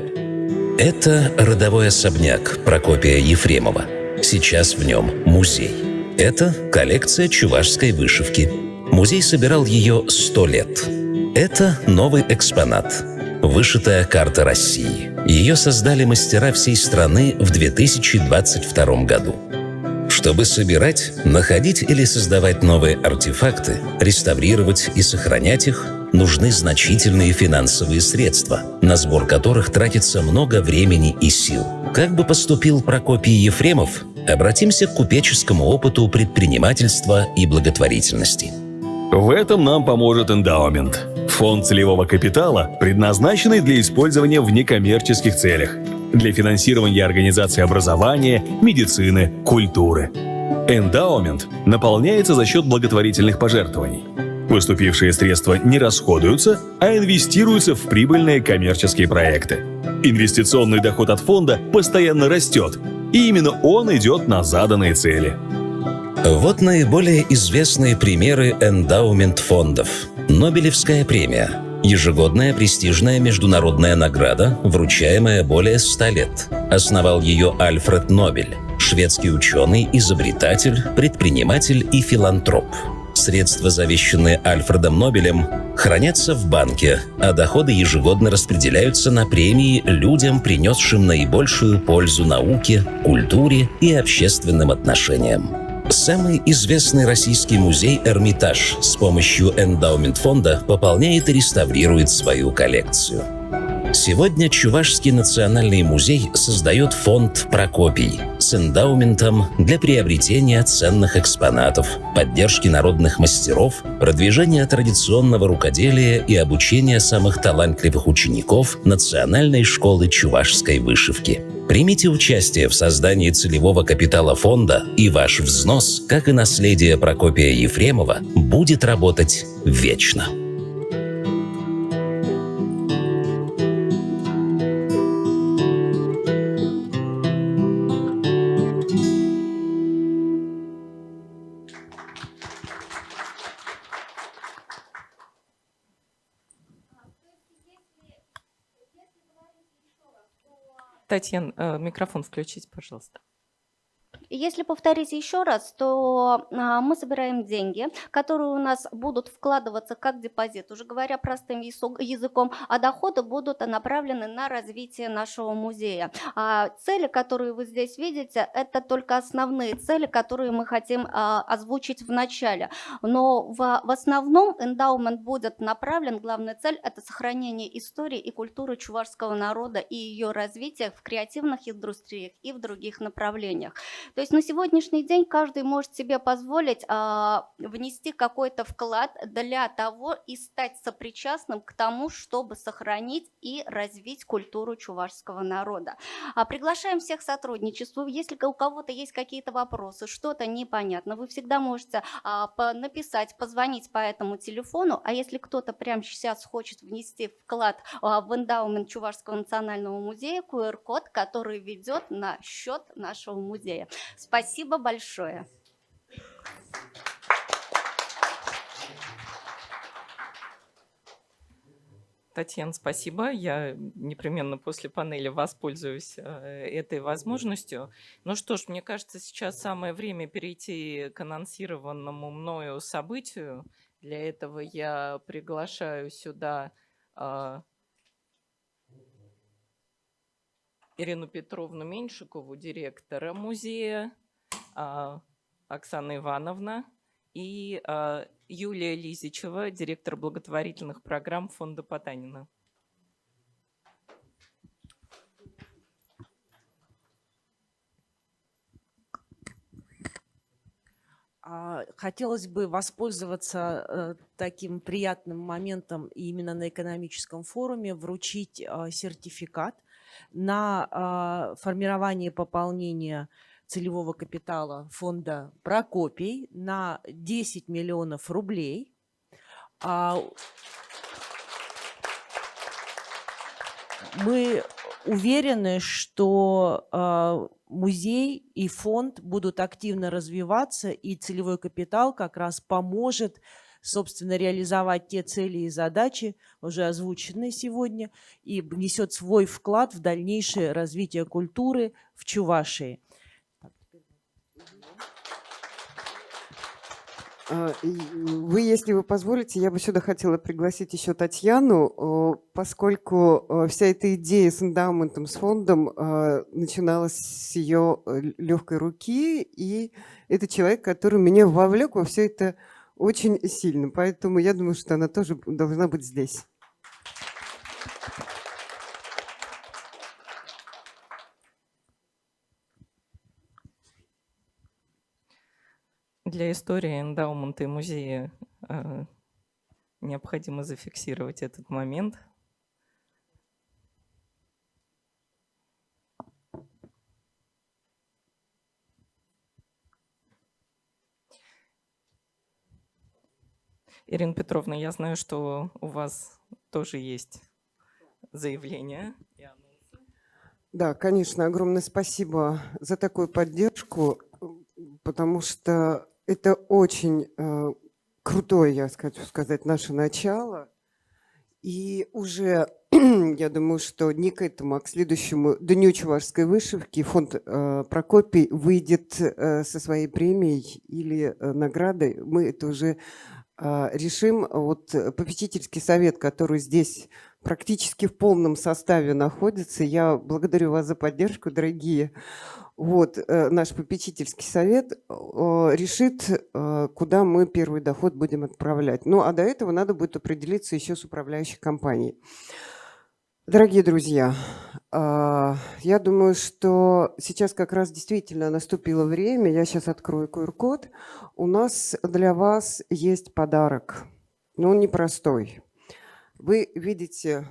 Это родовой особняк Прокопия Ефремова. Сейчас в нем музей. Это коллекция чувашской вышивки. Музей собирал ее 100 лет. Это новый экспонат. Вышитая карта России. Ее создали мастера всей страны в 2022 году. Чтобы собирать, находить или создавать новые артефакты, реставрировать и сохранять их, нужны значительные финансовые средства, на сбор которых тратится много времени и сил. Как бы поступил Прокопий Ефремов? Обратимся к купеческому опыту предпринимательства и благотворительности. В этом нам поможет эндаумент – фонд целевого капитала, предназначенный для использования в некоммерческих целях, для финансирования организаций образования, медицины, культуры. Эндаумент наполняется за счет благотворительных пожертвований. Поступившие средства не расходуются, а инвестируются в прибыльные коммерческие проекты. Инвестиционный доход от фонда постоянно растет, и именно он идет на заданные цели. Вот наиболее известные примеры эндаумент-фондов. Нобелевская премия – ежегодная престижная международная награда, вручаемая более 100 лет. Основал ее Альфред Нобель, шведский ученый, изобретатель, предприниматель и филантроп. Средства, завещанные Альфредом Нобелем, хранятся в банке, а доходы ежегодно распределяются на премии людям, принесшим наибольшую пользу науке, культуре и общественным отношениям. Самый известный российский музей «Эрмитаж» с помощью эндаумент-фонда пополняет и реставрирует свою коллекцию. Сегодня Чувашский национальный музей создает фонд «Прокопий» с эндаументом для приобретения ценных экспонатов, поддержки народных мастеров, продвижения традиционного рукоделия и обучения самых талантливых учеников Национальной школы чувашской вышивки. Примите участие в создании целевого капитала фонда, и ваш взнос, как и наследие Прокопия Ефремова, будет работать вечно. Татьяна, микрофон включите, пожалуйста. И если повторить еще раз, то мы собираем деньги, которые у нас будут вкладываться как депозит, уже говоря простым языком, а доходы будут направлены на развитие нашего музея. Цели, которые вы здесь видите, это только основные цели, которые мы хотим озвучить в начале. Но в основном эндаумент будет направлен, главная цель – это сохранение истории и культуры чувашского народа и ее развитие в креативных индустриях и в других направлениях. То есть на сегодняшний день каждый может себе позволить внести какой-то вклад для того и стать сопричастным к тому, чтобы сохранить и развить культуру чувашского народа. Приглашаем всех к сотрудничеству. Если у кого-то есть какие-то вопросы, что-то непонятно, вы всегда можете написать, позвонить по этому телефону, а если кто-то прямо сейчас хочет внести вклад в эндаумент Чувашского национального музея, QR-код, который ведет на счет нашего музея. Спасибо большое. Татьяна, спасибо. Я непременно после панели воспользуюсь этой возможностью. Ну что ж, мне кажется, сейчас самое время перейти к анонсированному мною событию. Для этого я приглашаю сюда Ирину Петровну Меньшикову, директора музея, Оксана Ивановна и Юлия Лизичева, директор благотворительных программ фонда Потанина. Хотелось бы воспользоваться таким приятным моментом именно на экономическом форуме, вручить сертификат на формирование пополнения целевого капитала фонда Прокопий на 10 миллионов рублей. Мы уверены, что музей и фонд будут активно развиваться, и целевой капитал как раз поможет, собственно, реализовать те цели и задачи, уже озвученные сегодня, и внесет свой вклад в дальнейшее развитие культуры в Чувашии. Вы, если вы позволите, я бы сюда хотела пригласить еще Татьяну, поскольку вся эта идея с эндаументом, с фондом начиналась с ее легкой руки, и это человек, который меня вовлек во все это очень сильно. Поэтому я думаю, что она тоже должна быть здесь. Для истории эндаумента и музея необходимо зафиксировать этот момент. Ирина Петровна, я знаю, что у вас тоже есть заявление. Да, конечно, огромное спасибо за такую поддержку, потому что это очень крутое, я хочу сказать, наше начало. И уже, я думаю, что не к этому, а к следующему Дню чувашской вышивки фонд Прокопий выйдет со своей премией или наградой. Мы это уже решим. Вот попечительский совет, который здесь практически в полном составе находится. Я благодарю вас за поддержку, дорогие. Вот наш попечительский совет решит, куда мы первый доход будем отправлять. Ну, а до этого надо будет определиться еще с управляющей компанией. Дорогие друзья, я думаю, что сейчас как раз действительно наступило время. Я сейчас открою QR-код. У нас для вас есть подарок, но он непростой. Вы видите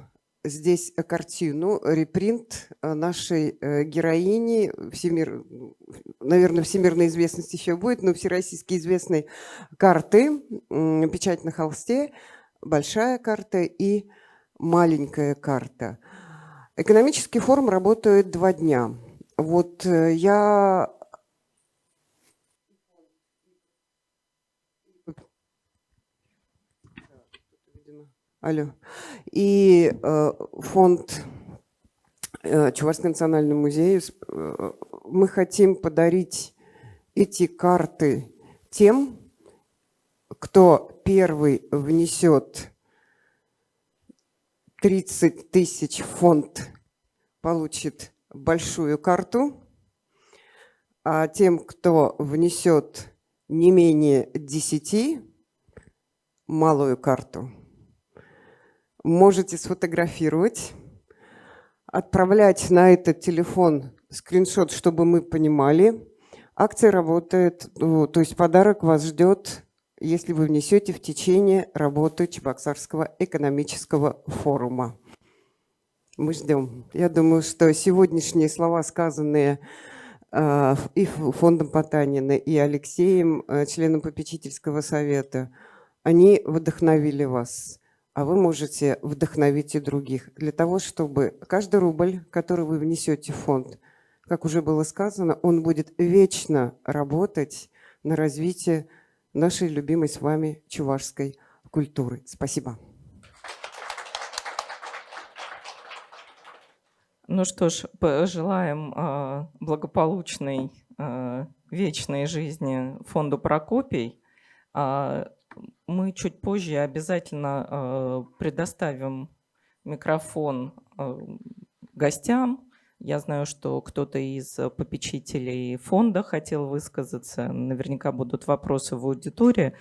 здесь картину, репринт нашей героини, наверное, всемирной известности еще будет, но всероссийски известной карты, печать на холсте, большая карта и маленькая карта. Экономический форум работает 2 дня. Вот я... Алло. И фонд Чувашский национальный музей, мы хотим подарить эти карты тем, кто первый внесет 30 тысяч в фонд, получит большую карту, а тем, кто внесет не менее 10, малую карту. Можете сфотографировать, отправлять на этот телефон скриншот, чтобы мы понимали. Акция работает, то есть подарок вас ждет, если вы внесете в течение работы Чебоксарского экономического форума. Мы ждем. Я думаю, что сегодняшние слова, сказанные и фондом Потанина, и Алексеем, членом попечительского совета, они вдохновили вас, а вы можете вдохновить и других. Для того, чтобы каждый рубль, который вы внесете в фонд, как уже было сказано, он будет вечно работать на развитие нашей любимой с вами чувашской культуры. Спасибо. Ну что ж, пожелаем благополучной вечной жизни фонду Прокопий. Мы чуть позже обязательно предоставим микрофон гостям. Я знаю, что кто-то из попечителей фонда хотел высказаться. Наверняка будут вопросы в аудитории.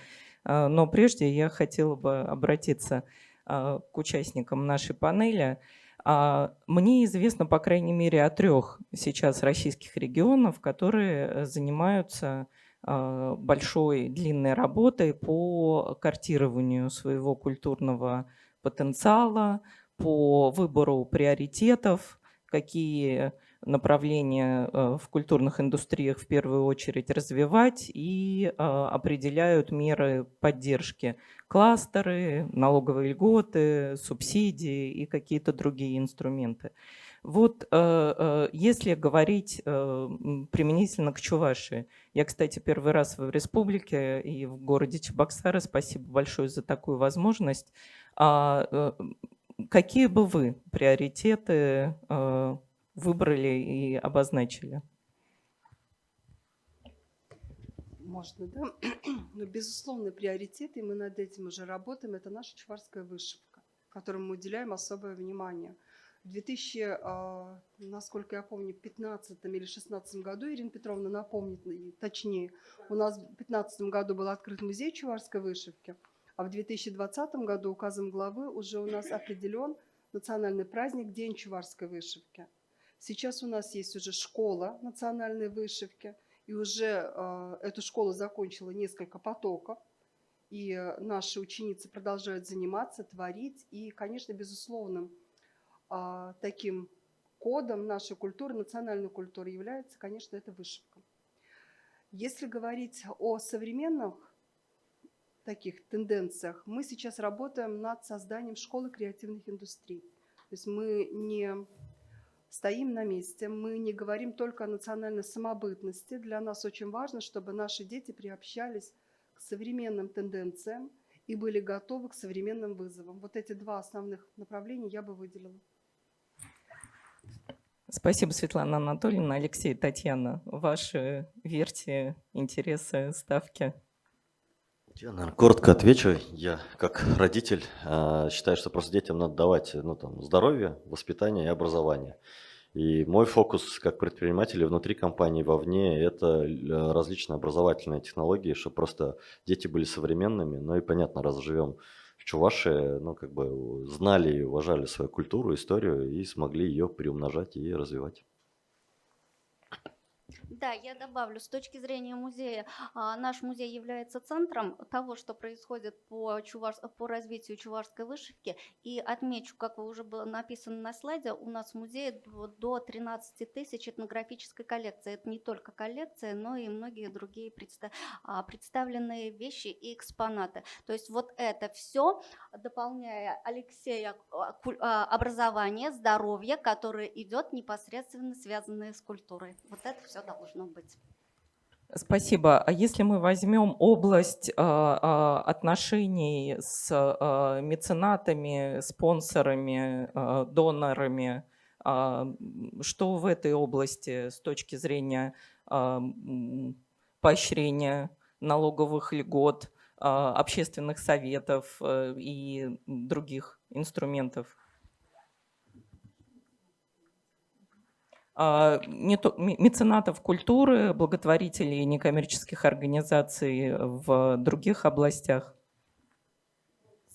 Но прежде я хотела бы обратиться к участникам нашей панели. Мне известно, по крайней мере, о 3 сейчас российских регионов, которые занимаются большой, длинной работой по картированию своего культурного потенциала, по выбору приоритетов, какие направления в культурных индустриях в первую очередь развивать, и определяют меры поддержки, кластеры, налоговые льготы, субсидии и какие-то другие инструменты. Вот если говорить применительно к Чувашии, я, кстати, первый раз в республике и в городе Чебоксары, спасибо большое за такую возможность. Какие бы вы приоритеты выбрали и обозначили? Можно, да? Но, безусловно, приоритеты, и мы над этим уже работаем, это наша чувашская вышивка, которой мы уделяем особое внимание. В 2000, насколько я помню, 15 или 16 году, Ирина Петровна напомнит, точнее, у нас в 2015 году был открыт музей чувашской вышивки, а в 2020 году указом главы уже у нас определен национальный праздник День чувашской вышивки. Сейчас у нас есть уже школа национальной вышивки, и уже эту школу закончила несколько потоков, и наши ученицы продолжают заниматься, творить, и, конечно, безусловным таким кодом нашей культуры, национальной культуры является, конечно, это вышивка. Если говорить о современных таких тенденциях, мы сейчас работаем над созданием школы креативных индустрий. То есть мы не стоим на месте, мы не говорим только о национальной самобытности. Для нас очень важно, чтобы наши дети приобщались к современным тенденциям и были готовы к современным вызовам. Вот эти 2 основных направления я бы выделила. Спасибо, Светлана Анатольевна. Алексей, Татьяна, ваши версии, интересы, ставки? Я, наверное, коротко отвечу. Я, как родитель, считаю, что просто детям надо давать здоровье, воспитание и образование. И мой фокус как предпринимателя внутри компании, вовне, это различные образовательные технологии, чтобы просто дети были современными. Ну и понятно, раз живем в Чувашии, знали и уважали свою культуру, историю и смогли ее приумножать и развивать. Да, я добавлю, с точки зрения музея, наш музей является центром того, что происходит по развитию чувашской вышивки. И отмечу, как уже было написано на слайде, у нас в музее до 13 тысяч этнографической коллекции. Это не только коллекция, но и многие другие представленные вещи и экспонаты. То есть вот это все, дополняя Алексея, образование, здоровье, которое идет непосредственно связанное с культурой. Вот это все должно быть. Спасибо. А если мы возьмем область отношений с меценатами, спонсорами, донорами, что в этой области с точки зрения поощрения налоговых льгот, общественных советов и других инструментов. Меценатов культуры, благотворителей, некоммерческих организаций в других областях.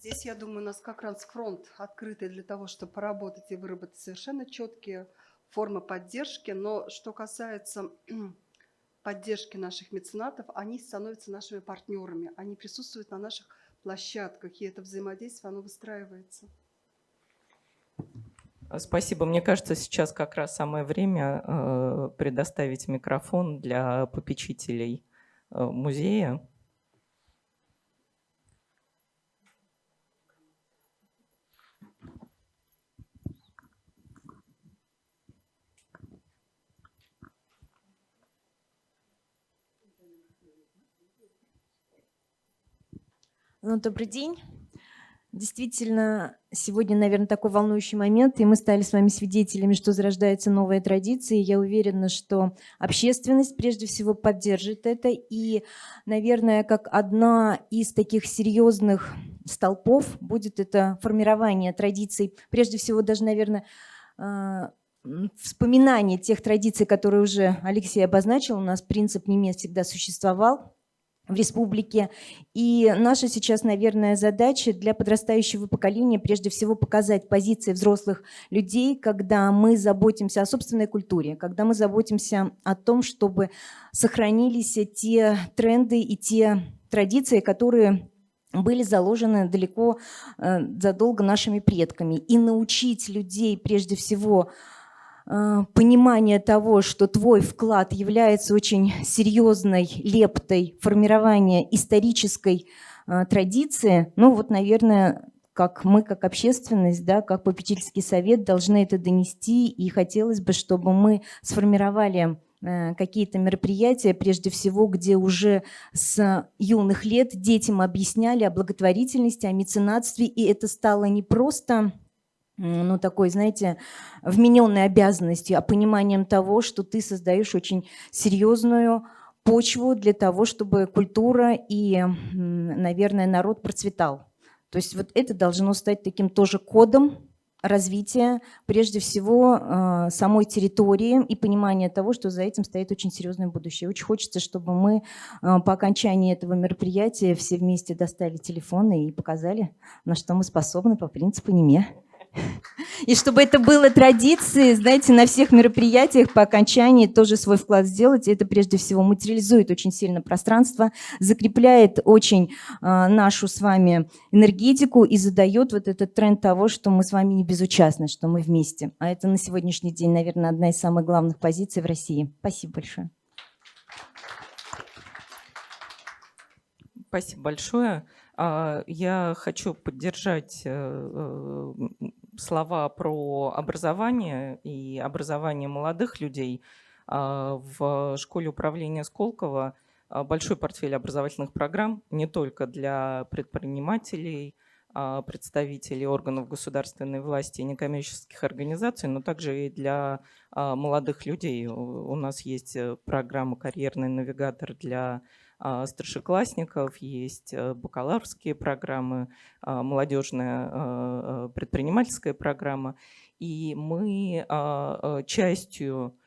Здесь, я думаю, у нас как раз фронт открытый для того, чтобы поработать и выработать совершенно четкие формы поддержки. Но что касается поддержки наших меценатов, они становятся нашими партнерами, они присутствуют на наших площадках, и это взаимодействие, оно выстраивается. Спасибо. Мне кажется, сейчас как раз самое время предоставить микрофон для попечителей музея. Добрый день. Действительно, сегодня, наверное, такой волнующий момент, и мы стали с вами свидетелями, что зарождаются новые традиции. Я уверена, что общественность прежде всего поддержит это. И, наверное, как одна из таких серьезных столпов будет это формирование традиций. Прежде всего, даже, наверное, вспоминание тех традиций, которые уже Алексей обозначил. У нас принцип «не мест» всегда существовал в республике. И наша сейчас, наверное, задача для подрастающего поколения прежде всего показать позиции взрослых людей, когда мы заботимся о собственной культуре, когда мы заботимся о том, чтобы сохранились те тренды и те традиции, которые были заложены далеко задолго нашими предками. И научить людей прежде всего понимание того, что твой вклад является очень серьезной лептой формирования исторической традиции, наверное, как мы, как общественность, да, как попечительский совет должны это донести, и хотелось бы, чтобы мы сформировали какие-то мероприятия, прежде всего, где уже с юных лет детям объясняли о благотворительности, о меценатстве, и это стало не просто такой, знаете, вмененной обязанностью, а пониманием того, что ты создаешь очень серьезную почву для того, чтобы культура и, наверное, народ процветал. То есть вот это должно стать таким тоже кодом развития, прежде всего, самой территории и понимания того, что за этим стоит очень серьезное будущее. Очень хочется, чтобы мы по окончании этого мероприятия все вместе достали телефоны и показали, на что мы способны по принципу «не». И чтобы это было традицией, знаете, на всех мероприятиях по окончании тоже свой вклад сделать. И это прежде всего материализует очень сильно пространство, закрепляет очень нашу с вами энергетику и задает вот этот тренд того, что мы с вами не безучастны, что мы вместе. А это на сегодняшний день, наверное, одна из самых главных позиций в России. Спасибо большое. Спасибо большое. Я хочу поддержать слова про образование и образование молодых людей. В школе управления Сколково большой портфель образовательных программ не только для предпринимателей, представителей органов государственной власти и некоммерческих организаций, но также и для молодых людей. У нас есть программа «Карьерный навигатор» для старшеклассников, есть бакалаврские программы, молодежная предпринимательская программа. И мы частью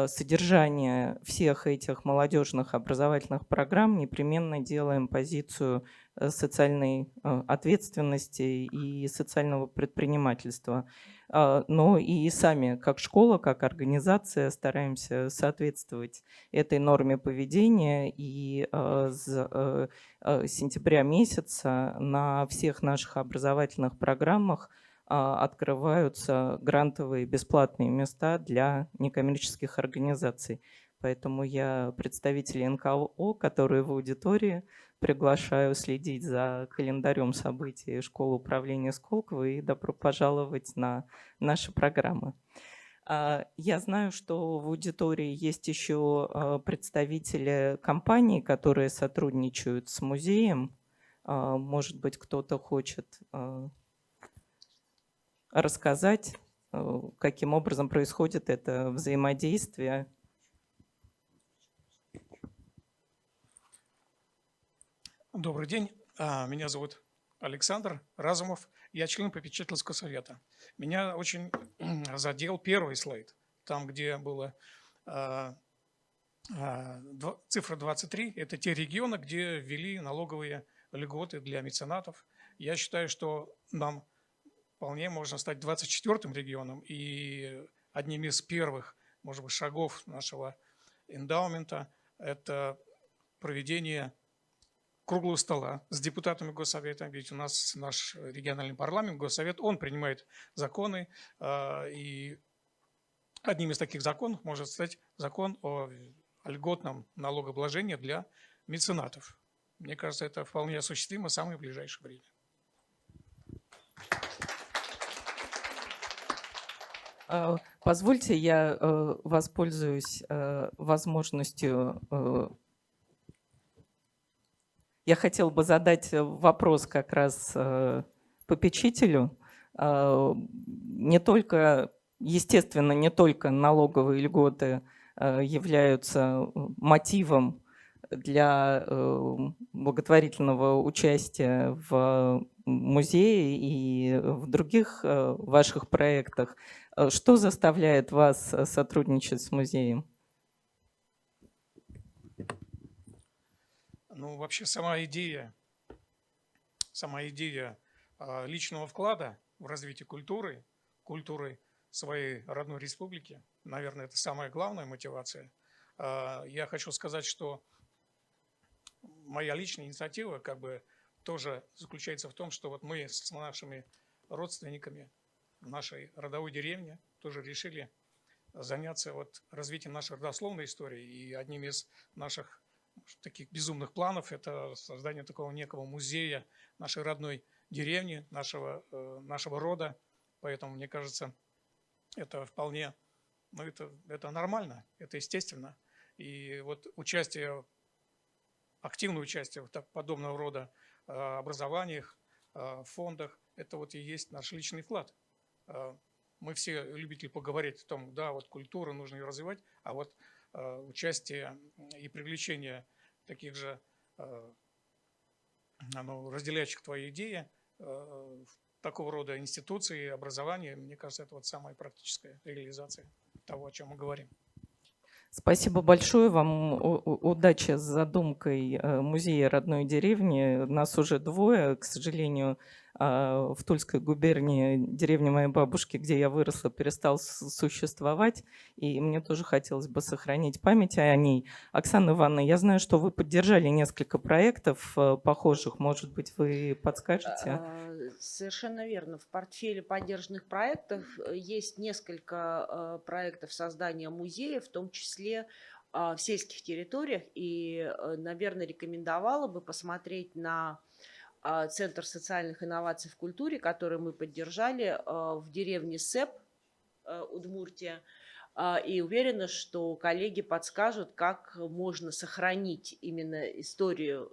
содержания всех этих молодежных образовательных программ непременно делаем позицию социальной ответственности и социального предпринимательства. Но и сами, как школа, как организация, стараемся соответствовать этой норме поведения. И с сентября месяца на всех наших образовательных программах открываются грантовые бесплатные места для некоммерческих организаций. Поэтому я представителей НКО, которые в аудитории, приглашаю следить за календарем событий школы управления Сколково и добро пожаловать на наши программы. Я знаю, что в аудитории есть еще представители компаний, которые сотрудничают с музеем. Может быть, кто-то хочет рассказать, каким образом происходит это взаимодействие. Добрый день. Меня зовут Александр Разумов. Я член попечительского совета. Меня очень задел первый слайд, там, где была цифра 23. Это те регионы, где ввели налоговые льготы для меценатов. Я считаю, что нам вполне можно стать 24-м регионом и одним из первых, может быть, шагов нашего эндаумента – это проведение круглого стола с депутатами Госсовета, ведь у нас наш региональный парламент, Госсовет, он принимает законы, и одним из таких законов может стать закон о льготном налогообложении для меценатов. Мне кажется, это вполне осуществимо в самое ближайшее время. Позвольте, я воспользуюсь возможностью. Я хотела бы задать вопрос как раз попечителю. Не только, естественно, не только налоговые льготы являются мотивом для благотворительного участия в музее и в других ваших проектах. Что заставляет вас сотрудничать с музеем? Ну, вообще сама идея личного вклада в развитие культуры своей родной республики, наверное, это самая главная мотивация. Я хочу сказать, что моя личная инициатива как бы тоже заключается в том, что вот мы с нашими родственниками в нашей родовой деревне тоже решили заняться вот развитием нашей родословной истории. И одним из наших таких безумных планов это создание такого некого музея нашей родной деревни, нашего рода. Поэтому, мне кажется, это вполне, ну, это нормально, это естественно. И вот активное участие в подобного рода образованиях, фондах, это вот и есть наш личный вклад. Мы все любители поговорить о том, да, вот культуру нужно ее развивать, а вот участие и привлечение таких же разделяющих твои идеи такого рода институций, образования, мне кажется, это вот самая практическая реализация того, о чем мы говорим. Спасибо большое вам. Удачи с задумкой музея родной деревни. Нас уже двое, к сожалению, в Тульской губернии деревня моей бабушки, где я выросла, перестал существовать. И мне тоже хотелось бы сохранить память о ней. Оксана Ивановна, я знаю, что вы поддержали несколько проектов похожих. Может быть, вы подскажете? Совершенно верно. В портфеле поддержанных проектов есть несколько проектов создания музея, в том числе в сельских территориях. И, наверное, рекомендовала бы посмотреть на Центр социальных инноваций в культуре, который мы поддержали в деревне Сэп, Удмуртия. И уверена, что коллеги подскажут, как можно сохранить именно историю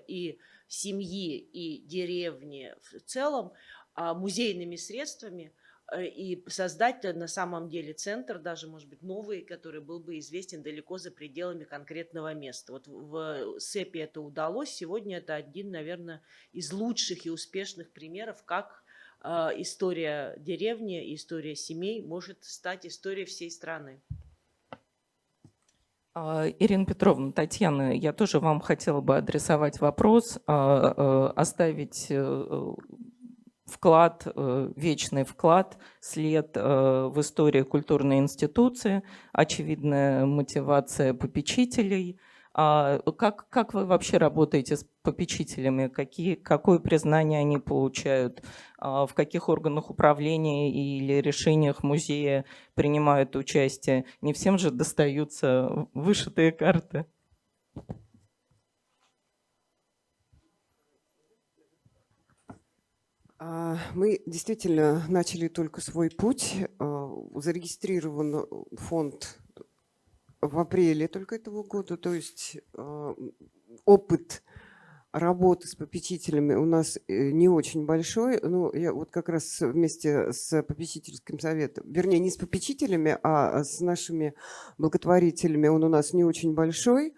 и семьи, и деревни в целом музейными средствами и создать на самом деле центр, даже, может быть, новый, который был бы известен далеко за пределами конкретного места. Вот в СЭПе это удалось. Сегодня это один, наверное, из лучших и успешных примеров, как история деревни, история семей может стать историей всей страны. Ирина Петровна, Татьяна, я тоже вам хотела бы адресовать вопрос, оставить вклад, вечный вклад, след в истории культурной институции, очевидная мотивация попечителей. Как вы вообще работаете с попечителями? Какое признание они получают? В каких органах управления или решениях музея принимают участие? Не всем же достаются вышитые карты. Мы действительно начали только свой путь. Зарегистрирован фонд в апреле только этого года. То есть опыт работы с попечителями у нас не очень большой. Ну, я вот как раз вместе с попечительским советом, вернее, не с попечителями, а с нашими благотворителями, он у нас не очень большой.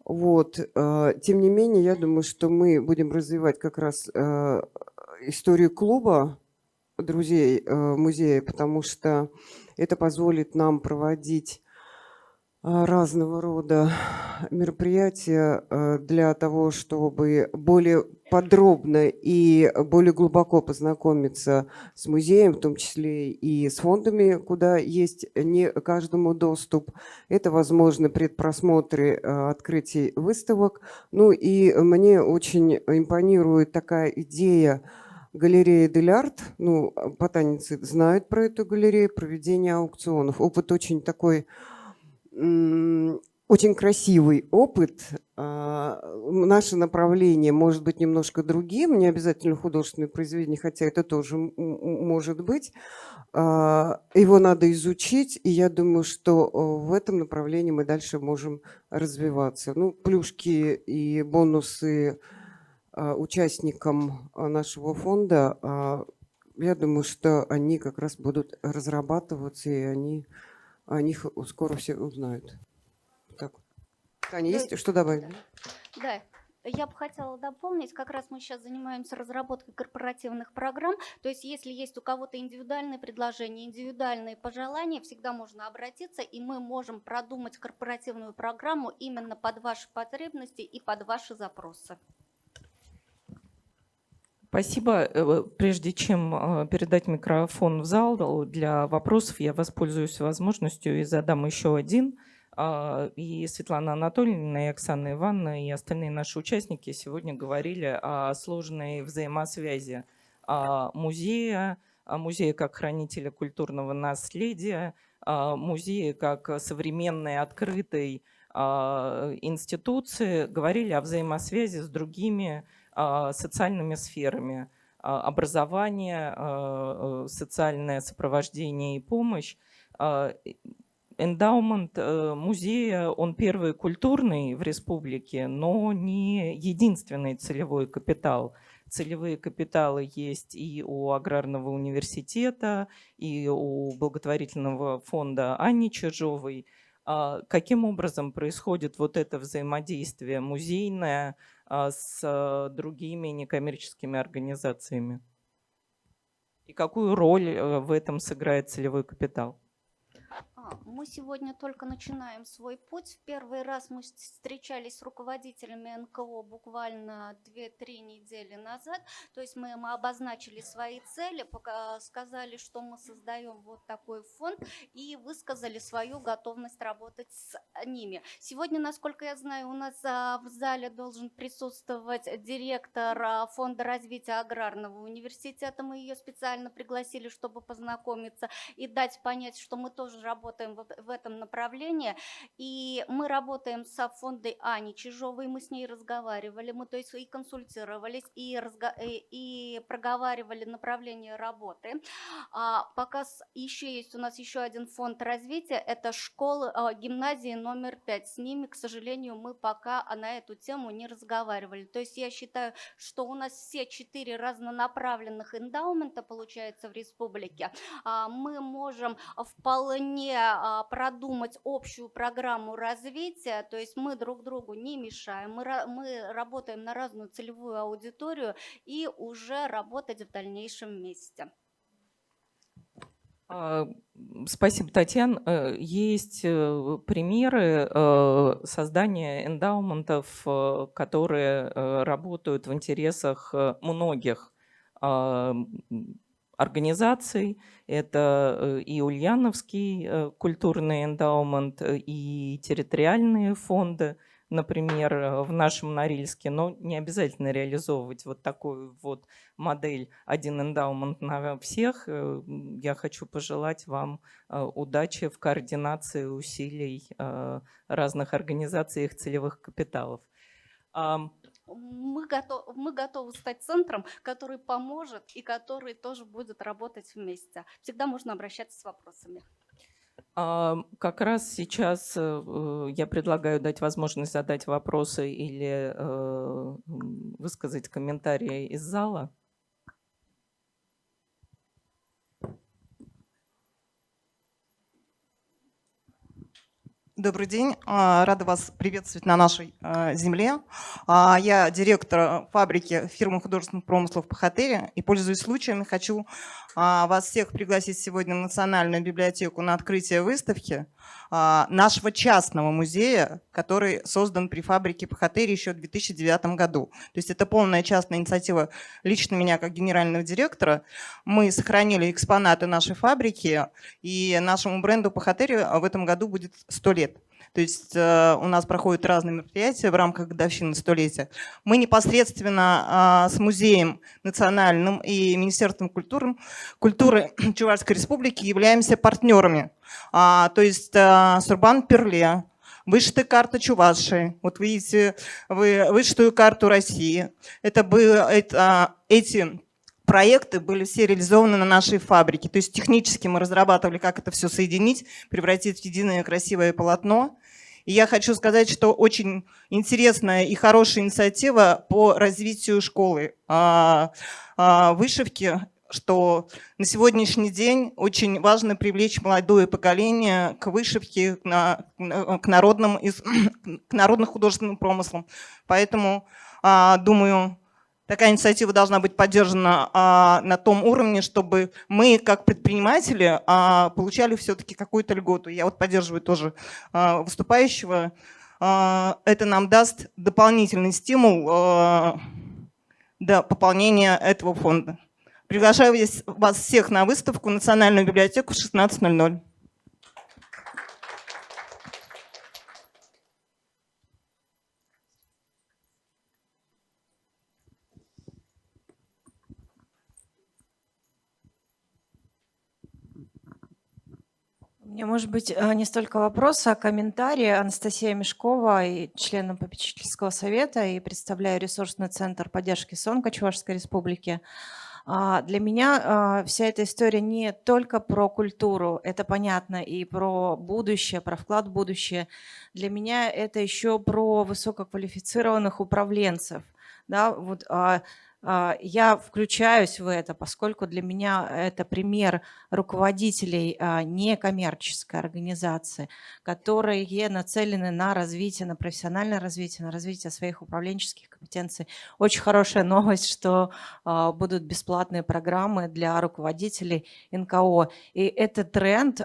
Вот. Тем не менее, я думаю, что мы будем развивать как раз историю клуба друзей музея, потому что это позволит нам проводить разного рода мероприятия для того, чтобы более подробно и более глубоко познакомиться с музеем, в том числе и с фондами, куда есть не каждому доступ. Это, возможно, предпросмотры открытий выставок. Ну и мне очень импонирует такая идея галереи Дель Арт. Ну, ботаницы знают про эту галерею, проведение аукционов. Опыт очень такой... Очень красивый опыт. Наше направление может быть немножко другим, не обязательно художественное произведение, хотя это тоже может быть. Его надо изучить, и я думаю, что в этом направлении мы дальше можем развиваться. Ну, плюшки и бонусы участникам нашего фонда, я думаю, что они как раз будут разрабатываться, и они о них скоро все узнают. Так. Таня, есть что добавить? Да, я бы хотела дополнить, как раз мы сейчас занимаемся разработкой корпоративных программ, то есть если есть у кого-то индивидуальные предложения, индивидуальные пожелания, всегда можно обратиться, и мы можем продумать корпоративную программу именно под ваши потребности и под ваши запросы. Спасибо. Прежде чем передать микрофон в зал для вопросов, я воспользуюсь возможностью и задам еще один. И Светлана Анатольевна, и Оксана Ивановна, и остальные наши участники сегодня говорили о сложной взаимосвязи музея как хранителя культурного наследия, музея как современной открытой институции, говорили о взаимосвязи с другими социальными сферами: образование, социальное сопровождение и помощь. Эндаумент музея, он первый культурный в республике, но не единственный целевой капитал. Целевые капиталы есть и у Аграрного университета, и у благотворительного фонда Анни Чижовой. Каким образом происходит вот это взаимодействие музейное с другими некоммерческими организациями? И какую роль в этом сыграет целевой капитал? Мы сегодня только начинаем свой путь. В первый раз мы встречались с руководителями НКО буквально 2-3 недели назад. То есть мы обозначили свои цели, сказали, что мы создаем вот такой фонд, и высказали свою готовность работать с ними. Сегодня, насколько я знаю, у нас в зале должен присутствовать директор фонда развития Аграрного университета. Мы ее специально пригласили, чтобы познакомиться и дать понять, что мы тоже работаем в этом направлении. И мы работаем со фондом Ани Чижовой, мы с ней разговаривали, мы то есть и консультировались, и проговаривали направление работы. Пока еще есть у нас еще один фонд развития, это школы, гимназии номер 5. С ними, к сожалению, мы пока на эту тему не разговаривали. То есть я считаю, что у нас все 4 разнонаправленных эндаумента получается в республике. Мы можем вполне продумать общую программу развития, то есть мы друг другу не мешаем, мы работаем на разную целевую аудиторию и уже работать в дальнейшем вместе. Спасибо, Татьяна. Есть примеры создания эндаументов, которые работают в интересах многих организаций. Это и Ульяновский культурный эндаумент, и территориальные фонды, например, в нашем Норильске. Но не обязательно реализовывать вот такую вот модель «один эндаумент на всех». Я хочу пожелать вам удачи в координации усилий разных организаций и их целевых капиталов. Мы готовы стать центром, который поможет и который тоже будет работать вместе. Всегда можно обращаться с вопросами. Как раз сейчас я предлагаю дать возможность задать вопросы или высказать комментарии из зала. Добрый день. Рада вас приветствовать на нашей земле. Я директор фабрики фирмы художественных промыслов «Пахотери». И, пользуясь случаем, хочу вас всех пригласить сегодня в Национальную библиотеку на открытие выставки нашего частного музея, который создан при фабрике «Пахотери» еще в 2009 году. То есть это полная частная инициатива лично меня как генерального директора. Мы сохранили экспонаты нашей фабрики, и нашему бренду «Пахотери» в этом году будет 100 лет. То есть у нас проходят разные мероприятия в рамках годовщины 100-летия. Мы непосредственно с Музеем национальным и Министерством культуры Чувашской Республики являемся партнерами. То есть Сурбан-Перле, вышитая карта Чувашии. Вот видите, вышитую карту России. Эти проекты были все реализованы на нашей фабрике. То есть технически мы разрабатывали, как это все соединить, превратить в единое красивое полотно. И я хочу сказать, что очень интересная и хорошая инициатива по развитию школы вышивки, что на сегодняшний день очень важно привлечь молодое поколение к вышивке, к народным художественным промыслам. Поэтому, думаю, такая инициатива должна быть поддержана на том уровне, чтобы мы, как предприниматели, получали все-таки какую-то льготу. Я вот поддерживаю тоже выступающего. Это нам даст дополнительный стимул до пополнения этого фонда. Приглашаю вас всех на выставку в Национальную библиотеку в 16:00. У меня, может быть, не столько вопроса, а комментарий. Анастасия Мешкова, и членом попечительского совета, и представляю ресурсный центр поддержки СОНКа Чувашской Республики. Для меня вся эта история не только про культуру, это понятно, и про будущее, про вклад в будущее. Для меня это еще про высококвалифицированных управленцев. Да, вот, я включаюсь в это, поскольку для меня это пример руководителей некоммерческой организации, которые нацелены на развитие, на профессиональное развитие, на развитие своих управленческих компетенций. Очень хорошая новость, что будут бесплатные программы для руководителей НКО. И это тренд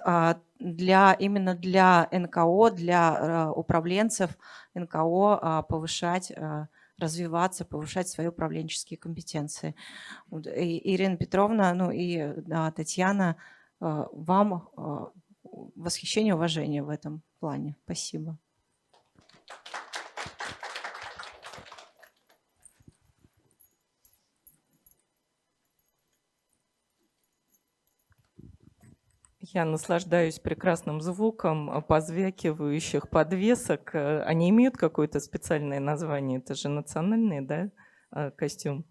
именно для НКО, для управленцев НКО повышать, развиваться, повышать свои управленческие компетенции. И Ирина Петровна, Татьяна, вам восхищение, уважение в этом плане. Спасибо. Я наслаждаюсь прекрасным звуком позвякивающих подвесок. Они имеют какое-то специальное название? Это же национальный, да, костюм?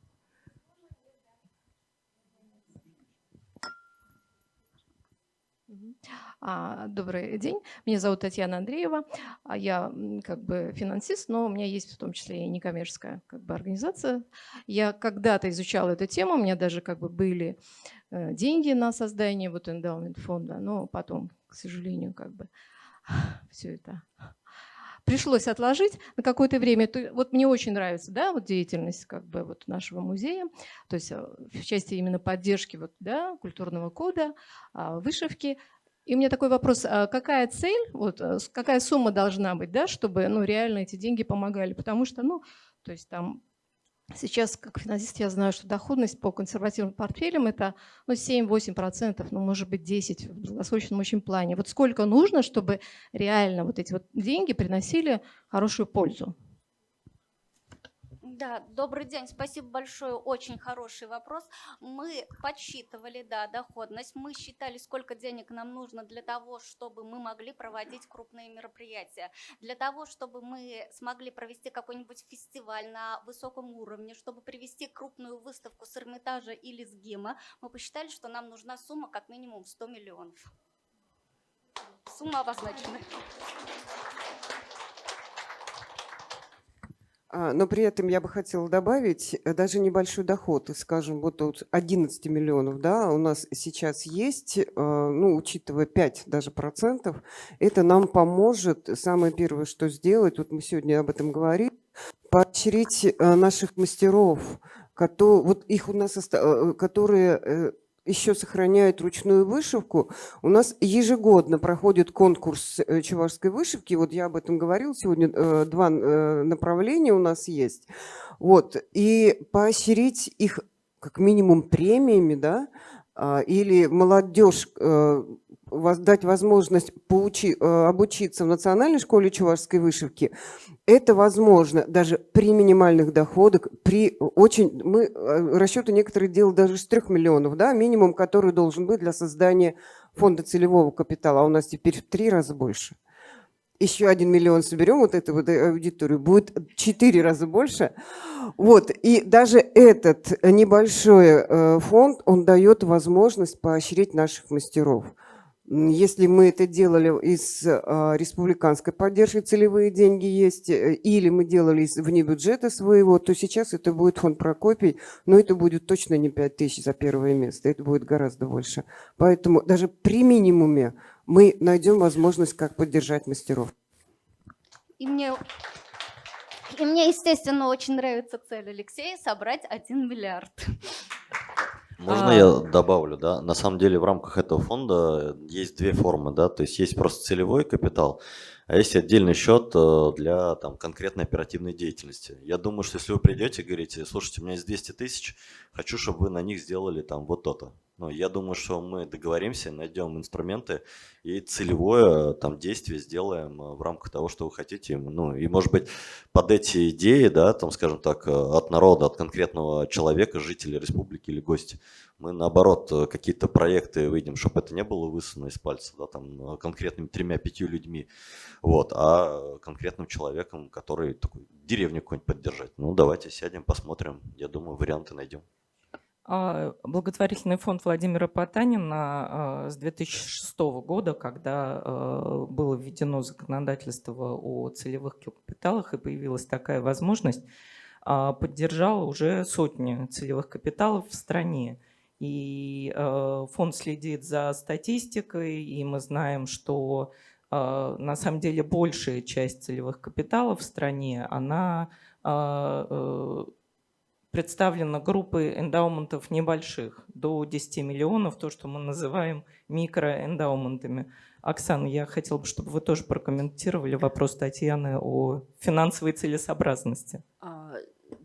Добрый день. Меня зовут Татьяна Андреева. Я как бы финансист, но у меня есть в том числе и некоммерческая как бы организация. Я когда-то изучала эту тему, у меня даже как бы были деньги на создание вот эндаумент фонда, но потом, к сожалению, как бы все это пришлось отложить на какое-то время. Вот мне очень нравится, да, вот деятельность как бы вот нашего музея, то есть в части именно поддержки вот, да, культурного кода, вышивки. И у меня такой вопрос, какая цель, вот, какая сумма должна быть, да, чтобы реально эти деньги помогали? Потому что, то есть там сейчас, как финансист, я знаю, что доходность по консервативным портфелям это 7-8%, может быть 10% в долгосрочном очень плане. Вот сколько нужно, чтобы реально вот эти вот деньги приносили хорошую пользу? Да, добрый день, спасибо большое, очень хороший вопрос. Мы подсчитывали, да, доходность, мы считали, сколько денег нам нужно для того, чтобы мы могли проводить крупные мероприятия, для того, чтобы мы смогли провести какой-нибудь фестиваль на высоком уровне, чтобы привести крупную выставку с Эрмитажа или с ГИМа, мы посчитали, что нам нужна сумма как минимум 100 миллионов. Сумма обозначена. Но при этом я бы хотела добавить даже небольшой доход, и, скажем, вот от 11 миллионов, да, у нас сейчас есть, ну, учитывая 5 даже процентов, это нам поможет, самое первое, что сделать, вот мы сегодня об этом говорили, поощрить наших мастеров, вот их у нас, которые еще сохраняют ручную вышивку. У нас ежегодно проходит конкурс чувашской вышивки. Вот я об этом говорила сегодня. 2 направления у нас есть. Вот. И поощрить их как минимум премиями, да, или молодежь дать возможность обучиться в Национальной школе чувашской вышивки. Это возможно даже при минимальных доходах, расчеты некоторые делают даже с 3 миллионов, да, минимум, который должен быть для создания фонда целевого капитала, а у нас теперь в 3 раза больше. Еще 1 миллион соберем, вот эту вот аудиторию, будет 4 раза больше. Вот, и даже этот небольшой фонд, он дает возможность поощрить наших мастеров. Если мы это делали из республиканской поддержки, целевые деньги есть, или мы делали вне бюджета своего, то сейчас это будет фонд Прокопий, но это будет точно не 5000 за первое место, это будет гораздо больше. Поэтому даже при минимуме мы найдем возможность, как поддержать мастеров. И мне, естественно, очень нравится цель Алексея – собрать 1 миллиард. Можно я добавлю, да? На самом деле в рамках этого фонда есть 2 формы, да, то есть есть просто целевой капитал, а есть отдельный счет для там конкретной оперативной деятельности. Я думаю, что если вы придете и говорите, слушайте, у меня есть 200 тысяч, хочу, чтобы вы на них сделали там вот то-то. Ну, я думаю, что мы договоримся, найдем инструменты и целевое там действие сделаем в рамках того, что вы хотите. Ну, и может быть под эти идеи, да, там, скажем так, от народа, от конкретного человека, жителя республики или гостя, мы наоборот какие-то проекты выйдем, чтобы это не было высосано из пальца, да, там конкретными 3-5 людьми, вот, а конкретным человеком, который такой деревню какую-нибудь поддержать. Ну, давайте сядем, посмотрим. Я думаю, варианты найдем. Благотворительный фонд Владимира Потанина с 2006 года, когда было введено законодательство о целевых капиталах и появилась такая возможность, поддержал уже сотни целевых капиталов в стране. И фонд следит за статистикой, и мы знаем, что на самом деле большая часть целевых капиталов в стране, она представлена группой эндаументов небольших, до 10 миллионов, то, что мы называем микроэндаументами. Оксана, я хотела бы, чтобы вы тоже прокомментировали вопрос Татьяны о финансовой целесообразности.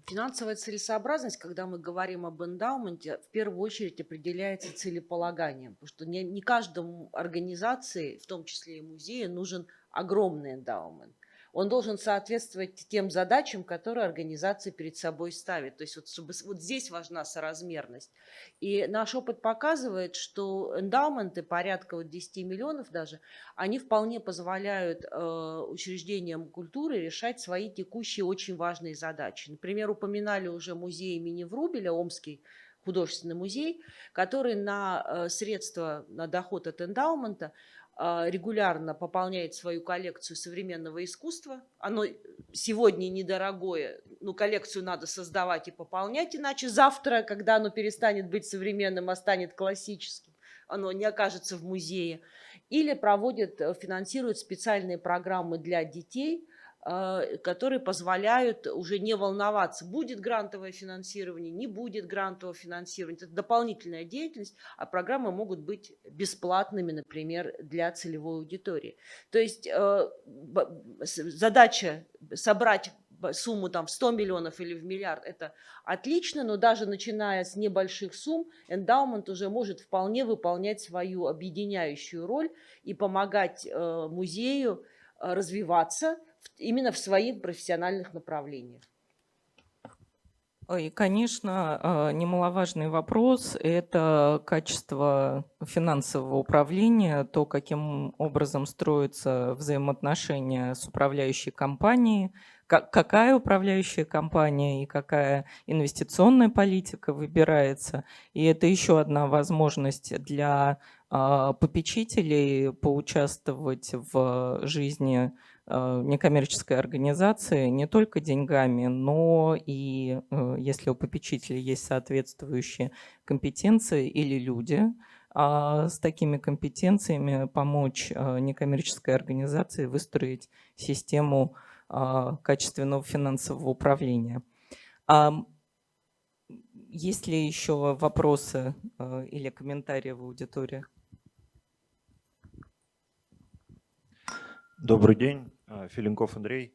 Финансовая целесообразность, когда мы говорим об эндаументе, в первую очередь определяется целеполаганием, потому что не каждому организации, в том числе и музею, нужен огромный эндаумент. Он должен соответствовать тем задачам, которые организация перед собой ставит. То есть вот здесь важна соразмерность. И наш опыт показывает, что эндаументы порядка 10 миллионов даже, они вполне позволяют учреждениям культуры решать свои текущие очень важные задачи. Например, упоминали уже музей имени Врубеля, Омский художественный музей, который на средства, на доход от эндаумента регулярно пополняет свою коллекцию современного искусства. Оно сегодня недорогое, но коллекцию надо создавать и пополнять, иначе завтра, когда оно перестанет быть современным, а станет классическим, оно не окажется в музее. Или финансирует специальные программы для детей, которые позволяют уже не волноваться, будет грантовое финансирование, не будет грантового финансирования. Это дополнительная деятельность, а программы могут быть бесплатными, например, для целевой аудитории. То есть задача собрать сумму там, в 100 миллионов или в миллиард – это отлично, но даже начиная с небольших сумм, эндаумент уже может вполне выполнять свою объединяющую роль и помогать музею развиваться именно в своих профессиональных направлениях. И, конечно, немаловажный вопрос – это качество финансового управления, то, каким образом строятся взаимоотношения с управляющей компанией, какая управляющая компания и какая инвестиционная политика выбирается. И это еще одна возможность для попечителей поучаствовать в жизни некоммерческой организации не только деньгами, но и, если у попечителя есть соответствующие компетенции или люди, с такими компетенциями помочь некоммерческой организации выстроить систему качественного финансового управления. Есть ли еще вопросы или комментарии в аудитории? Добрый день, Филинков Андрей.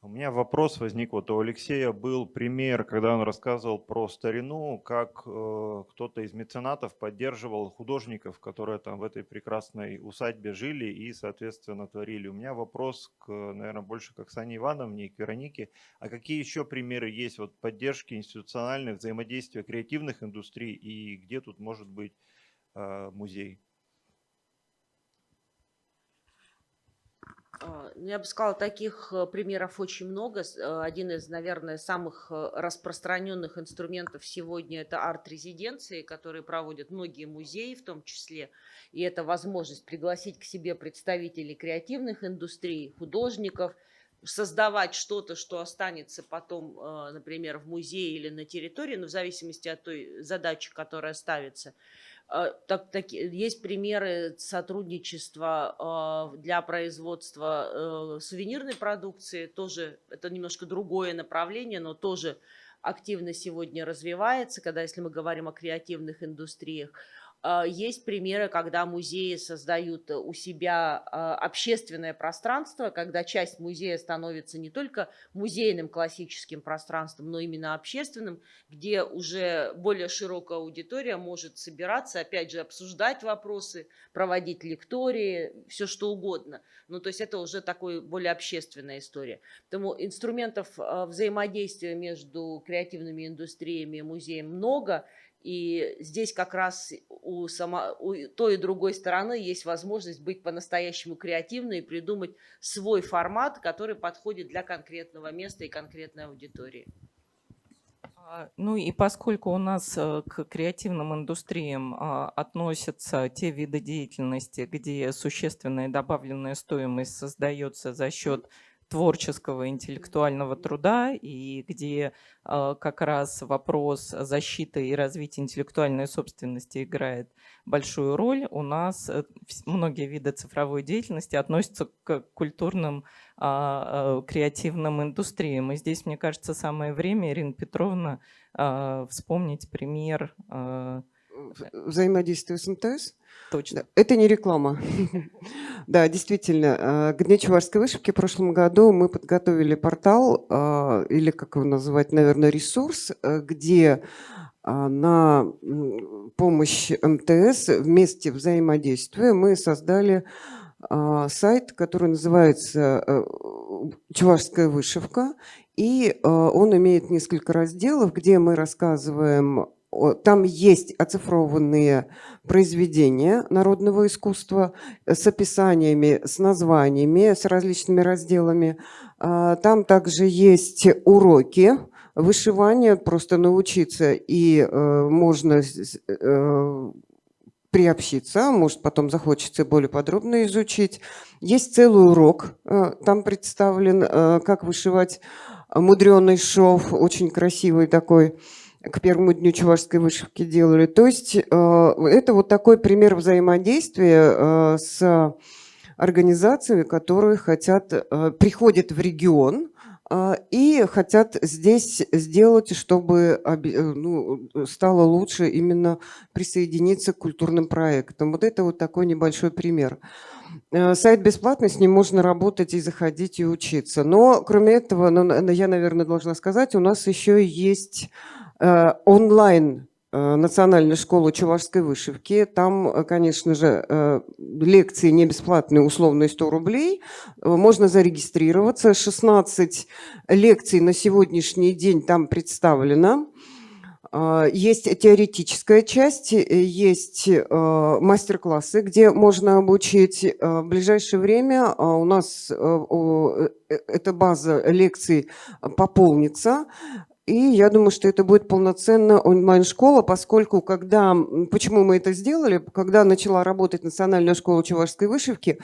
У меня вопрос возник, вот у Алексея был пример, когда он рассказывал про старину, как кто-то из меценатов поддерживал художников, которые там в этой прекрасной усадьбе жили и, соответственно, творили. У меня вопрос, наверное, больше к Оксане Ивановне и к Веронике. А какие еще примеры есть вот поддержки институциональных взаимодействия креативных индустрий и где тут может быть музей? Я бы сказала, таких примеров очень много. Один из, наверное, самых распространенных инструментов сегодня – это арт-резиденции, которые проводят многие музеи в том числе. И это возможность пригласить к себе представителей креативных индустрий, художников, создавать что-то, что останется потом, например, в музее или на территории, но в зависимости от той задачи, которая ставится. Есть примеры сотрудничества для производства сувенирной продукции. Тоже это немножко другое направление, но тоже активно сегодня развивается, если мы говорим о креативных индустриях. Есть примеры, когда музеи создают у себя общественное пространство, когда часть музея становится не только музейным классическим пространством, но именно общественным, где уже более широкая аудитория может собираться, опять же, обсуждать вопросы, проводить лектории, все что угодно. Ну, то есть это уже такая более общественная история. Поэтому инструментов взаимодействия между креативными индустриями и музеем много. И здесь как раз у той и другой стороны есть возможность быть по-настоящему креативной и придумать свой формат, который подходит для конкретного места и конкретной аудитории. Ну и поскольку у нас к креативным индустриям относятся те виды деятельности, где существенная добавленная стоимость создается за счет творческого интеллектуального труда, и где как раз вопрос защиты и развития интеллектуальной собственности играет большую роль, у нас многие виды цифровой деятельности относятся к культурным креативным индустриям. И здесь, мне кажется, самое время, Ирина Петровна, вспомнить пример взаимодействия с МТС. Точно. Это не реклама. Да, действительно, к Дню Чувашской вышивки в прошлом году мы подготовили портал, или как его называть, наверное, ресурс, где на помощь МТС вместе взаимодействия мы создали сайт, который называется «Чувашская вышивка», и он имеет несколько разделов, где мы рассказываем. Там есть оцифрованные произведения народного искусства с описаниями, с названиями, с различными разделами. Там также есть уроки вышивания, просто научиться, и можно приобщиться, может, потом захочется более подробно изучить. Есть целый урок, там представлен, как вышивать мудреный шов, очень красивый такой. К первому дню чувашской вышивки делали. То есть это вот такой пример взаимодействия с организациями, которые приходят в регион и хотят здесь сделать, чтобы стало лучше именно присоединиться к культурным проектам. Вот это вот такой небольшой пример. Сайт бесплатный, с ним можно работать и заходить и учиться. Но кроме этого, я, наверное, должна сказать, у нас еще есть онлайн Национальная школа чувашской вышивки. Там, конечно же, лекции не бесплатные, условно 100 рублей. Можно зарегистрироваться. 16 лекций на сегодняшний день там представлено. Есть теоретическая часть, есть мастер-классы, где можно обучить. В ближайшее время у нас эта база лекций пополнится. И я думаю, что это будет полноценная онлайн-школа, поскольку почему мы это сделали, когда начала работать Национальная школа чувашской вышивки,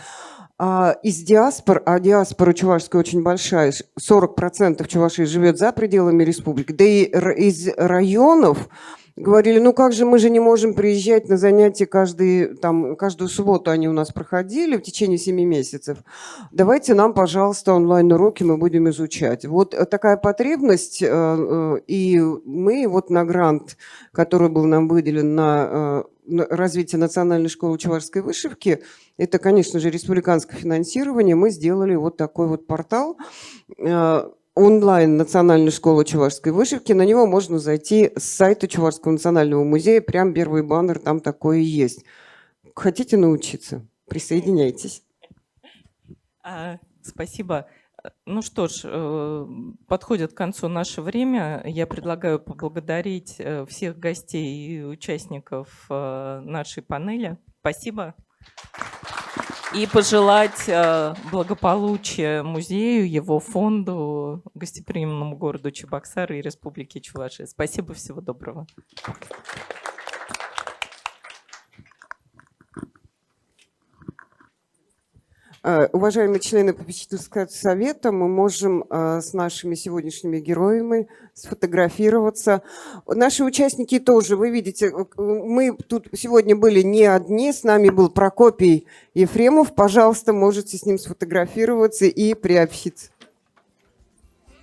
из диаспор, а диаспора чувашская очень большая, 40% Чувашии живет за пределами республики, да и из районов говорили, ну как же, мы же не можем приезжать на занятия каждую субботу они у нас проходили в течение 7 месяцев. Давайте нам, пожалуйста, онлайн-уроки мы будем изучать. Вот такая потребность, и мы вот на грант, который был нам выделен на развитие Национальной школы чувашской вышивки, это, конечно же, республиканское финансирование, мы сделали вот такой вот портал, онлайн Национальной школы чувашской вышивки. На него можно зайти с сайта Чувашского национального музея. Прям первый баннер там такое есть. Хотите научиться? Присоединяйтесь. Спасибо. Ну что ж, подходит к концу наше время. Я предлагаю поблагодарить всех гостей и участников нашей панели. Спасибо. И пожелать благополучия музею, его фонду, гостеприимному городу Чебоксары и Республике Чувашия. Спасибо, всего доброго. Уважаемые члены попечительского совета, мы можем с нашими сегодняшними героями сфотографироваться. Наши участники тоже, вы видите, мы тут сегодня были не одни, с нами был Прокопий Ефремов. Пожалуйста, можете с ним сфотографироваться и приобщиться.